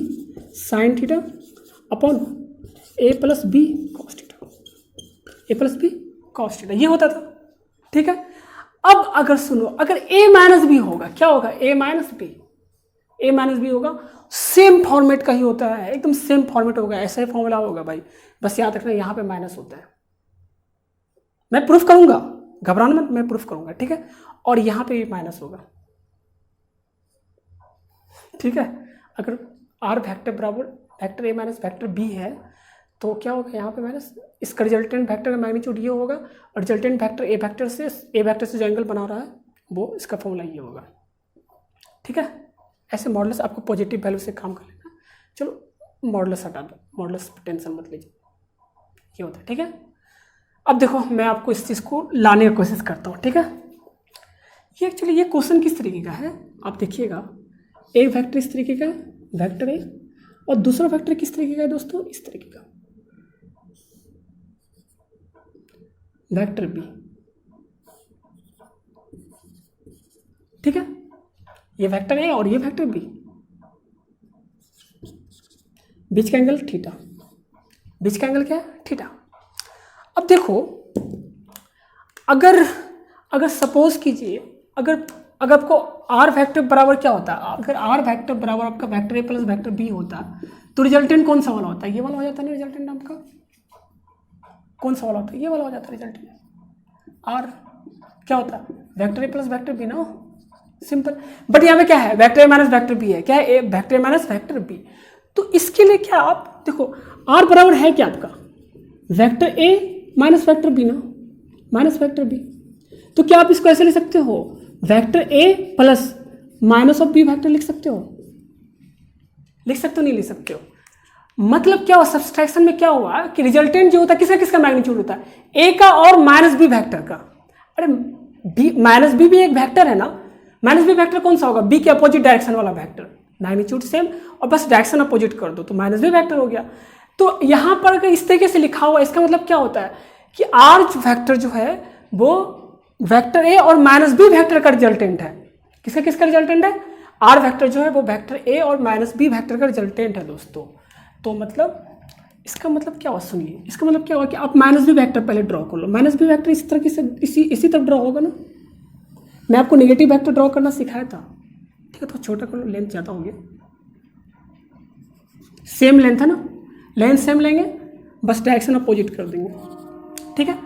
sin theta upon a plus B cos theta, a plus B cos theta, ये होता था, ठीक है। अब अगर सुनो, अगर a माइनस बी होगा, क्या होगा, a माइनस बी होगा, सेम फॉर्मेट का ही होता है, एकदम सेम फॉर्मेट होगा, ऐसा ही फॉर्मूला होगा भाई, बस याद रखना यहाँ पे माइनस होता है। मैं प्रूफ करूंगा, घबराना मत, मैं प्रूफ करूंगा, ठीक है। और यहाँ पे भी माइनस होगा, ठीक है। अगर आर वेक्टर बराबर vector A minus vector B है तो क्या होगा, यहाँ पे माइनस, इसका रिजल्टेंट वेक्टर का मैग्नीट्यूड ये होगा, और रिजल्टेंट वेक्टर ए वेक्टर से जो एंगल बना रहा है वो इसका फॉर्मूला ये होगा, ठीक है। ऐसे मॉडल्स आपको पॉजिटिव वैल्यू से काम कर लेना। चलो मॉडल्स हटा दो, मॉडल्स टेंशन मत लीजिए, ये होता है, ठीक है। अब देखो मैं आपको इस चीज़ को लाने की कोशिश करता हूँ, ठीक है। ये एक्चुअली ये क्वेश्चन किस तरीके का है, आप देखिएगा, एक वेक्टर इस तरीके का है, वेक्टर ए, और दूसरा वेक्टर किस तरीके का है दोस्तों, इस तरीके का, वेक्टर बी, ठीक है। ये वेक्टर ए और ये वेक्टर बी, बीच का एंगल थीटा, बीच का एंगल क्या है, थीटा। अब देखो अगर सपोज कीजिए, अगर आपको आर वेक्टर बराबर क्या होता है, अगर आर वेक्टर बराबर आपका vector A plus vector B होता तो रिजल्टेंट कौन सा वाला होता है, ये वाला हो जाता है ना, रिजल्टेंट आपका कौन सा वाला होता है, ये वाला हो जाता है रिजल्टेंट। आर क्या होता है, vector A plus vector B ना, सिंपल। बट यहाँ पे क्या है, vector A minus vector B है, क्या है, A vector A minus vector B. तो इसके लिए क्या, आप देखो आर बराबर है क्या आपका, vector A minus vector B ना, माइनस वेक्टर बी। तो क्या आप इसको ऐसे लिख सकते हो, vector A plus minus of B vector लिख सकते हो, लिख सकते हो, नहीं लिख सकते हो। मतलब क्या हुआ, सब्सट्रैक्शन में क्या हुआ कि रिजल्टेंट जो होता है किसका किसका मैग्नीट्यूड होता है, ए का और माइनस बी वेक्टर का। अरे बी माइनस बी भी एक वेक्टर है ना, माइनस बी वेक्टर कौन सा होगा, बी के अपोजिट डायरेक्शन वाला वेक्टर, मैग्नीट्यूड सेम और बस डायरेक्शन अपोजिट कर दो तो माइनस बी वेक्टर हो गया। तो यहाँ पर अगर इस तरीके से लिखा हुआ, इसका मतलब क्या होता है कि आर वेक्टर जो है वो वेक्टर ए और माइनस बी वेक्टर का रिजल्टेंट है। किसका किसका रिजल्टेंट है, आर वेक्टर जो है वो वेक्टर ए और माइनस बी वेक्टर का रिजल्टेंट है दोस्तों। तो मतलब इसका मतलब क्या हुआ, सुनिए, इसका मतलब क्या हुआ कि आप माइनस बी वेक्टर पहले ड्रॉ कर लो। माइनस बी वेक्टर इस तरह से इसी तरफ ड्रॉ होगा ना, मैं आपको नेगेटिव वेक्टर ड्रॉ करना सिखाया था, ठीक है। तो छोटा कर लो, लेंथ ज़्यादा हो गया, सेम लेंथ है ना, लेंथ सेम लेंगे, बस डायरेक्शन अपोजिट कर देंगे, ठीक है।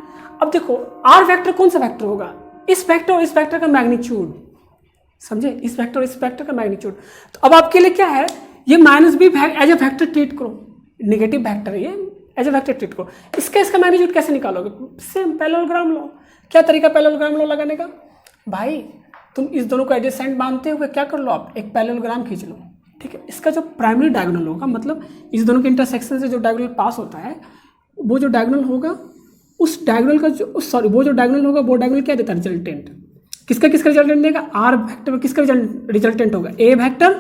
अब देखो आर वेक्टर कौन सा वेक्टर होगा, इस वेक्टर और इस वेक्टर का मैग्नीट्यूड समझे, इस वेक्टर और इस वेक्टर का मैग्नीट्यूड। तो अब आपके लिए क्या है, ये minus B as a vector treat करो, नेगेटिव वेक्टर ये एज ए वेक्टर ट्रीट करो। इसका मैग्नीट्यूड कैसे निकालोगे, सेम पैरेललोग्राम लो। क्या तरीका पैरेललोग्राम लो लगाने का, भाई तुम इस दोनों को एडजेसेंट मानते हुए क्या कर लो, आप एक पैरेललोग्राम खींच लो, ठीक है। इसका जो प्राइमरी डायगोनल होगा, मतलब इस दोनों के इंटरसेक्शन से जो डायगोनल पास होता है, वो जो डायगोनल होगा उस डायगोनल का जो वो जो डायगोनल होगा वो डायगोनल क्या देता है, रिजल्टेंट। किसका रिजल्टेंट देगा, आर वेक्टर में किसका रिजल्टेंट होगा, A vector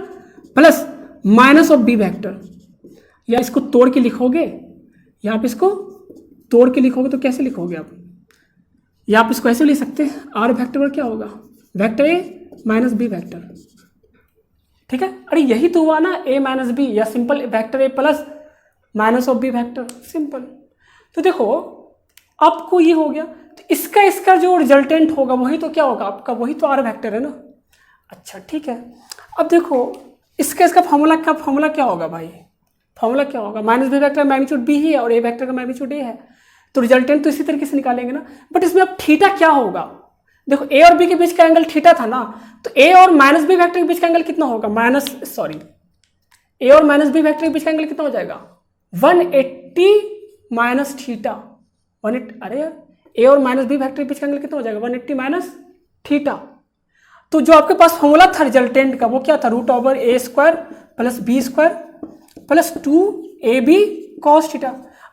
plus minus of B vector. या इसको तोड़ के लिखोगे, या आप इसको तोड़ के लिखोगे तो कैसे लिखोगे आप, या आप इसको ऐसे लिख सकते हैं, आर वेक्टर पर क्या होगा, vector A minus B vector, ठीक है। अरे यही तो हुआ ना, ए माइनस बी, या simple vector A plus minus of B vector, simple. तो देखो आपको ये हो गया, तो इसका जो रिजल्टेंट होगा वही तो क्या होगा आपका, वही तो आर वेक्टर है ना। अच्छा ठीक है, अब देखो इसका फॉर्मूला क्या होगा भाई, फॉर्मूला क्या होगा, माइनस बी वेक्टर का मैग्नीट्यूड बी ही है और ए वेक्टर का मैग्नीट्यूड ए है, तो रिजल्टेंट तो इसी तरीके से निकालेंगे ना। बट इसमें अब थीटा क्या होगा, देखो ए और बी के बीच का एंगल थीटा था ना, तो ए और माइनस बी वेक्टर के बीच का एंगल कितना होगा, ए और माइनस बी वेक्टर के बीच का एंगल कितना हो जाएगा, 180 माइनस थीटा। अरे यार, ए और माइनस बी वेक्टर के बीच का एंगल कितना हो जाएगा, 180 माइनस थीटा। तो जो आपके पास फॉर्मूला था रिजल्टेंट का वो क्या था, √a² plus b² plus 2ab cos theta.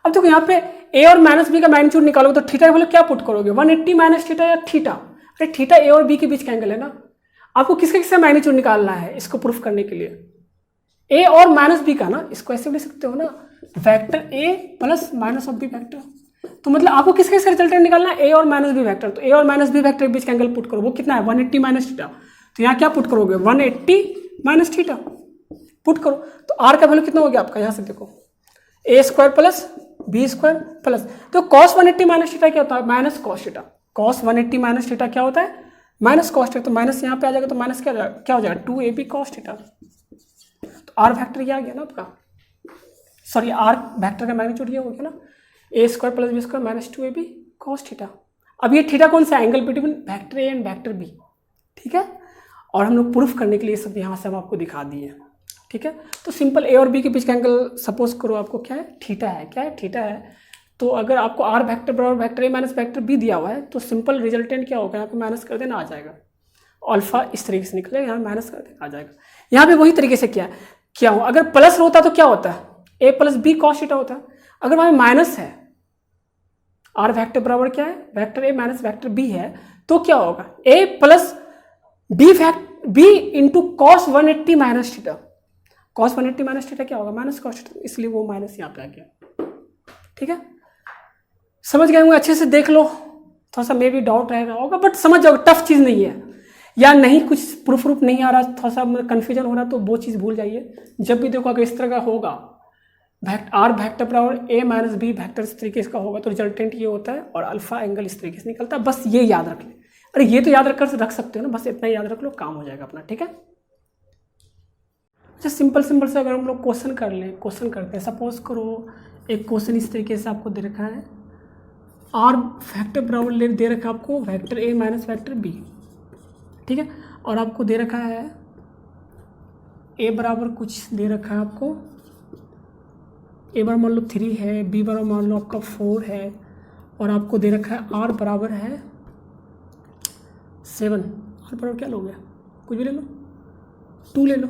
अब देखो यहाँ पे a और माइनस बी का मैग्नीट्यूड निकालोगे तो थीटा का वैल्यू क्या पुट करोगे, 180 माइनस थीटा या थीटा। अरे थीटा a और b के बीच का एंगल है ना, आपको किसका मैग्नीट्यूड निकालना है इसको प्रूफ करने के लिए, a और माइनस बी का ना, इसको ऐसे भी लिख सकते हो ना, vector a plus minus of B vector. तो मतलब आपको किसका रिजल्टेंट निकालना है, a और माइनस बी वेक्टर। तो a और माइनस बी वेक्टर के बीच का एंगल पुट करो, वो कितना है, 180 माइनस थीटा। तो यहाँ क्या पुट करोगे, 180 माइनस थीटा पुट करो। तो r का वैल्यू कितना हो गया आपका, यहाँ से देखो a² प्लस b² प्लस, तो cos 180 माइनस थीटा क्या होता है, minus cos theta. cos 180 minus theta क्या होता है, माइनस कॉस थीटा। तो माइनस यहाँ पे आ जाएगा, तो माइनस क्या हो जाएगा, 2ab cos थीटा। तो r वेक्टर ये आ गया ना आपका, सॉरी r वेक्टर का मैग्नीट्यूड ये हो गया ना, a² plus b² minus 2ab cos theta. अब ये थीटा कौन सा angle between vector a and vector b, ठीक है। और हम लोग प्रूफ करने के लिए सब यहाँ से हम आपको दिखा दिए, ठीक है। तो सिंपल a और b के बीच का एंगल सपोज करो आपको क्या है, थीटा है। क्या है, थीटा है। तो अगर आपको r वेक्टर बराबर vector a minus vector b दिया हुआ है, तो सिंपल रिजल्टेंट क्या होगा, यहाँ पे माइनस कर देना, आ जाएगा अल्फा इस तरीके से निकलेगा, यहाँ माइनस कर देना आ जाएगा। यहाँ पे वही तरीके से क्या हो, अगर प्लस होता तो क्या होता है, a plus B cos theta होता है। अगर वहाँ माइनस है, r वेक्टर बराबर क्या है, vector a minus vector b है, तो क्या होगा, a plus b into cos 180 minus theta. cos 180 minus theta क्या होगा, माइनस cos थीटा, इसलिए वो माइनस यहाँ पे आ गया, ठीक है। समझ गए होंगे, अच्छे से देख लो, थोड़ा सा मे भी डाउट रह रहा होगा बट समझ जाओ, टफ चीज़ नहीं है। या नहीं कुछ प्रूफ नहीं आ रहा, थोड़ा सा कन्फ्यूजन हो रहा, तो वो चीज़ भूल जाइए। जब भी देखो अगर इस तरह का होगा, आर वेक्टर बराबर ए माइनस बी वेक्टर इस तरीके का होगा, तो रिजल्टेंट ये होता है और अल्फा एंगल इस तरीके से निकलता है। बस ये याद रख ले, अरे ये तो याद रख सकते हो ना, बस इतना याद रख लो, काम हो जाएगा अपना, ठीक है। अच्छा सिंपल से अगर हम लोग क्वेश्चन करते हैं, सपोज करो एक क्वेश्चन इस तरीके से आपको दे रखा है, आर वेक्टर बराबर दे रखा है आपको vector A minus vector B, ठीक है। और आपको दे रखा है ए बराबर कुछ दे रखा है आपको, ए बराबर मान लो 3 है, बी बराबर मान लो आपका 4 है, और आपको दे रखा है आर बराबर है 7। आर बराबर क्या लोगे, कुछ भी ले लो, 2 ले लो।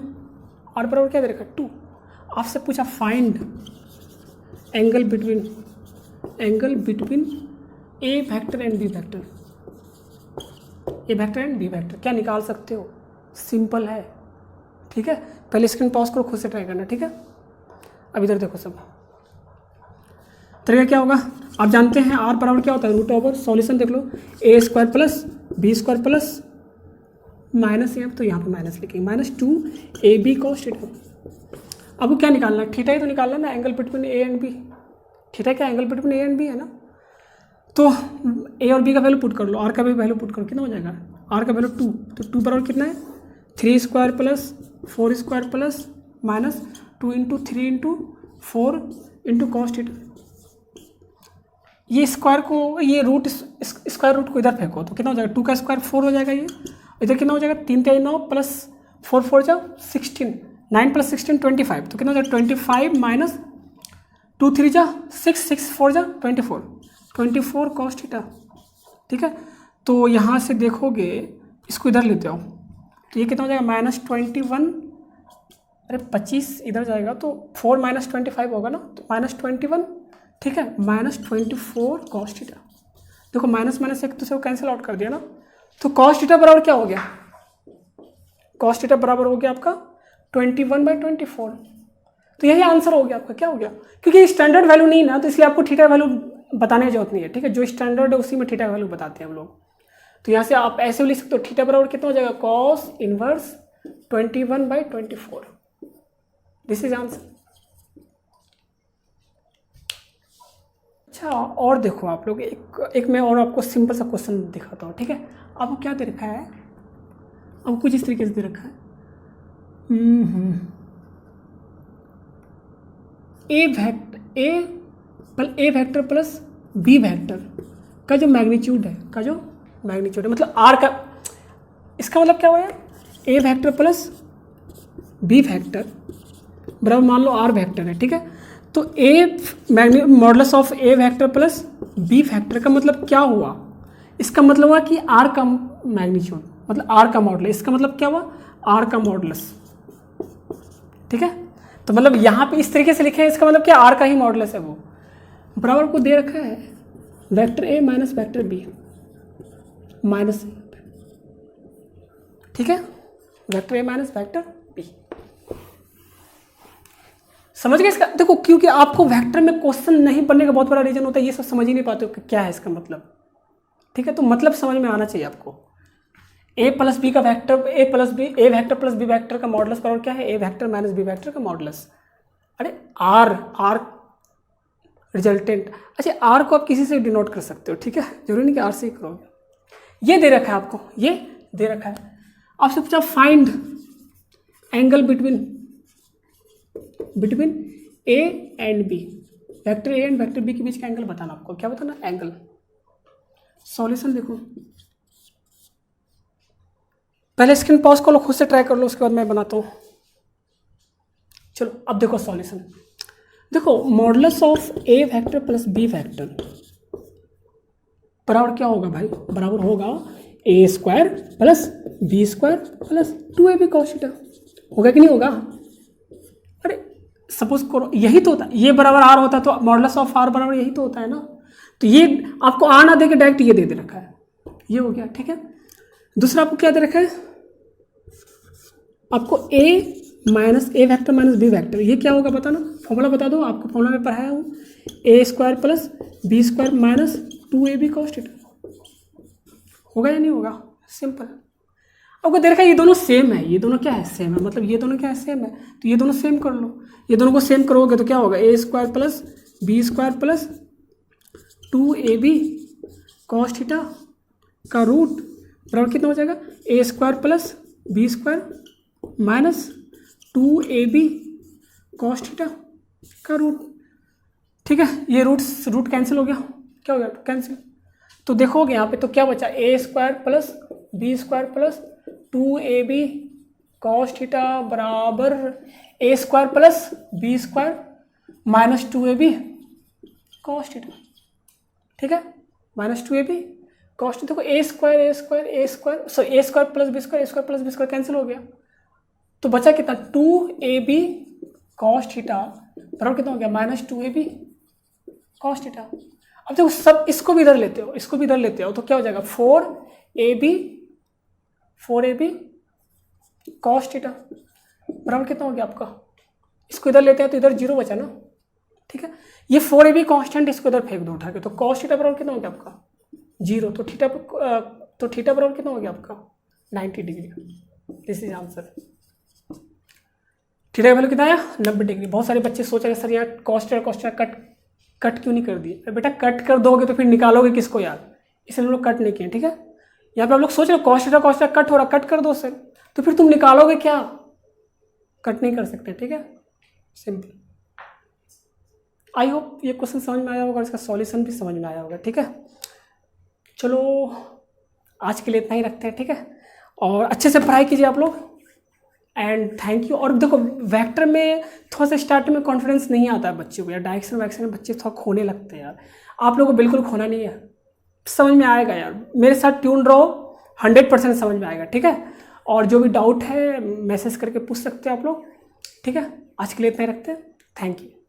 आर बराबर क्या दे रखा है, 2। आपसे पूछा find angle between A vector and B vector. A vector and B vector क्या निकाल सकते हो, सिंपल है, ठीक है। पहले स्क्रीन पॉज करो, खुद से ट्राई करना, ठीक है। अब इधर देखो, सब तरीका क्या होगा, आप जानते हैं आर बराबर क्या होता है, √, सॉल्यूशन देख लो, a² plus b² plus minus है, तो यहाँ पे माइनस लिखेंगे, माइनस 2ab cos थीटा। आपको क्या निकालना है, थीटा ही तो निकालना है ना, angle between A and B. Theta क्या angle between A and B है ना, तो ए और बी का वैल्यू पुट कर लो, आर का भी वैल्यू पुट करो, कितना हो जाएगा, आर का वैल्यू 2, तो 2 बराबर कितना है, 3² plus 4² plus minus 2 into 3 into 4 into cos theta. ये स्क्वायर को, ये स्क्वायर रूट को इधर फेंको, तो कितना हो जाएगा, 2 का स्क्वायर 4 हो जाएगा ये, इधर कितना हो जाएगा, 3 3 9 प्लस 4 4 जा 16, 9 प्लस 16 25, तो कितना हो जाएगा 25 माइनस 2 3 जा 6 6 4 जा 24 कॉस थीटा। ठीक है, तो यहाँ से देखोगे, इसको इधर लेते हो तो ये कितना हो जाएगा -21, अरे 25 इधर जाएगा तो 4 माइनस 25 होगा ना, तो -21। ठीक है, -24 कॉस थीटा। देखो माइनस माइनस एक दूसरे को कैंसिल आउट कर दिया ना, तो कॉस थीटा बराबर क्या हो गया, कॉस थीटा बराबर हो गया आपका 21/24। तो यही आंसर हो गया आपका। क्या हो गया, क्योंकि स्टैंडर्ड वैल्यू नहीं ना, तो इसलिए आपको थीटा वैल्यू बताने की जरूरत नहीं है। ठीक है, जो स्टैंडर्ड है उसी में थीटा वैल्यू बताते हैं हम लोग। तो यहाँ से आप ऐसे लिख सकते हो, थीटा बराबर कितना हो जाएगा, cos inverse 21/24। This is answer. अच्छा, और देखो आप लोग, एक मैं और आपको सिंपल सा क्वेश्चन दिखाता हूँ। ठीक है, आपको क्या दे रखा है, आपको कुछ इस तरीके से दे रखा है, A vector plus B vector का जो मैग्नीट्यूड है, मतलब आर का, इसका मतलब क्या हुआ यार, A vector plus B vector बराबर मान लो आर वेक्टर है। ठीक है, तो modulus of A vector plus B vector का मतलब क्या हुआ, इसका मतलब हुआ कि आर का मैग्नीट्यूड मतलब आर का मॉडुलस, इसका मतलब क्या हुआ, आर का मॉडुलस। ठीक है, तो मतलब यहाँ पे इस तरीके से लिखे हैं, इसका मतलब क्या, आर का ही मॉडुलस है वो। बराबर को दे रखा है vector A minus vector B minus, ठीक है, vector A minus vector B. समझ गए इसका। देखो, क्योंकि आपको वेक्टर में क्वेश्चन नहीं पढ़ने का बहुत बड़ा रीजन होता है, ये सब समझ ही नहीं पाते हो कि क्या है इसका मतलब। ठीक है, तो मतलब समझ में आना चाहिए आपको। ए प्लस बी का vector, A vector plus B vector का मॉडुलस बराबर क्या है, A vector minus B vector का मॉडुलस। अरे आर रिजल्टेंट। अच्छा, आर को आप किसी से डिनोट कर सकते हो। ठीक है, जरूरी नहीं कि आर से ही करोगे। ये दे रखा है आपको, ये दे रखा है, आपसे पूछा find angle between A and B, vector A and vector B के बीच का एंगल बताना आपको। क्या बताना, एंगल। सॉल्यूशन देखो, पहले स्क्रीन पॉज कर लो, खुद से ट्राई कर लो, उसके बाद मैं बनाता हूँ। चलो अब देखो सॉल्यूशन। देखो modulus of A vector plus B vector बराबर क्या होगा भाई, बराबर होगा A square plus B square plus 2ab cos theta. होगा कि नहीं होगा। अरे सपोज करो यही तो होता है, ये बराबर आर होता है तो मॉडुलस ऑफ आर बराबर यही तो होता है ना। तो ये आपको आर ना दे के डायरेक्ट ये दे रखा है, ये हो गया। ठीक है, दूसरा आपको क्या दे रखा है, आपको ए माइनस ए वेक्टर माइनस बी वेक्टर, ये क्या होगा बताना, फॉर्मूला बता दो, आपको फॉर्मूला में पढ़ाया हूँ, A square plus B square minus 2ab cos theta. होगा या नहीं होगा, सिंपल। आपको दे रखा है ये दोनों सेम है, ये दोनों क्या है, सेम है, मतलब ये दोनों क्या है, सेम है, तो ये दोनों सेम कर लो। ये दोनों को सेम करोगे तो क्या होगा, A square plus B square plus 2ab cos theta का रूट बराबर कितना हो जाएगा, A square plus B square minus 2ab cos theta का रूट। ठीक है, ये रूट कैंसिल हो गया, क्या हो गया, कैंसिल। तो देखोगे यहाँ पे तो क्या बचा, A square plus B square plus 2ab cos theta बराबर A square plus B square minus 2ab cos theta. ठीक है, माइनस 2ab cos थीटा। देखो A square plus B square cancel हो गया, तो बचा कितना, 2ab cos थीटा बराबर कितना हो गया, माइनस 2ab cos थीटा। अब देखो सब इसको भी इधर लेते हो, इसको भी इधर लेते हो, तो क्या हो जाएगा 4ab cos थीटा बराबर कितना हो गया आपका, इसको इधर लेते हैं तो इधर 0 बचा ना। ठीक है, ये 4ab कांस्टेंट इसको इधर फेंक दो उठा के, तो cos थीटा बराबर कितना हो गया आपका 0, तो थीटा बराबर कितना हो गया आपका 90 degree. This is answer. Theta का वैल्यू कितना आया 90 डिग्री। बहुत सारे बच्चे सोच रहे सर यार कॉस्ट कट क्यों नहीं कर दिए। बेटा कट कर दोगे तो फिर निकालोगे किसको यार, इसलिए हम लोग कट नहीं किए। ठीक है, यहाँ पे आप लोग सोच रहे हो कॉस्ट कट हो रहा, कट कर दो सर, तो फिर तुम निकालोगे क्या, कट नहीं कर सकते। ठीक है, सिंपल। आई होप ये क्वेश्चन समझ में आया होगा, इसका सॉल्यूशन भी समझ में आया होगा। ठीक है, चलो आज के लिए इतना ही रखते हैं। ठीक है, और अच्छे से पढ़ाई कीजिए आप लोग। And thank you. और देखो वेक्टर में थोड़ा सा स्टार्टिंग में कॉन्फिडेंस नहीं आता है बच्चों को यार, डायरेक्शन वैक्शन में बच्चे थोड़ा खोने लगते हैं यार। आप लोगों को बिल्कुल खोना नहीं है, समझ में आएगा यार, मेरे साथ ट्यून रहो, 100% समझ में आएगा, ठीक है। और जो भी डाउट है मैसेज करके पूछ सकते हो आप लोग, ठीक है। आज के लिए इतना ही रखते हैं, थैंक यू।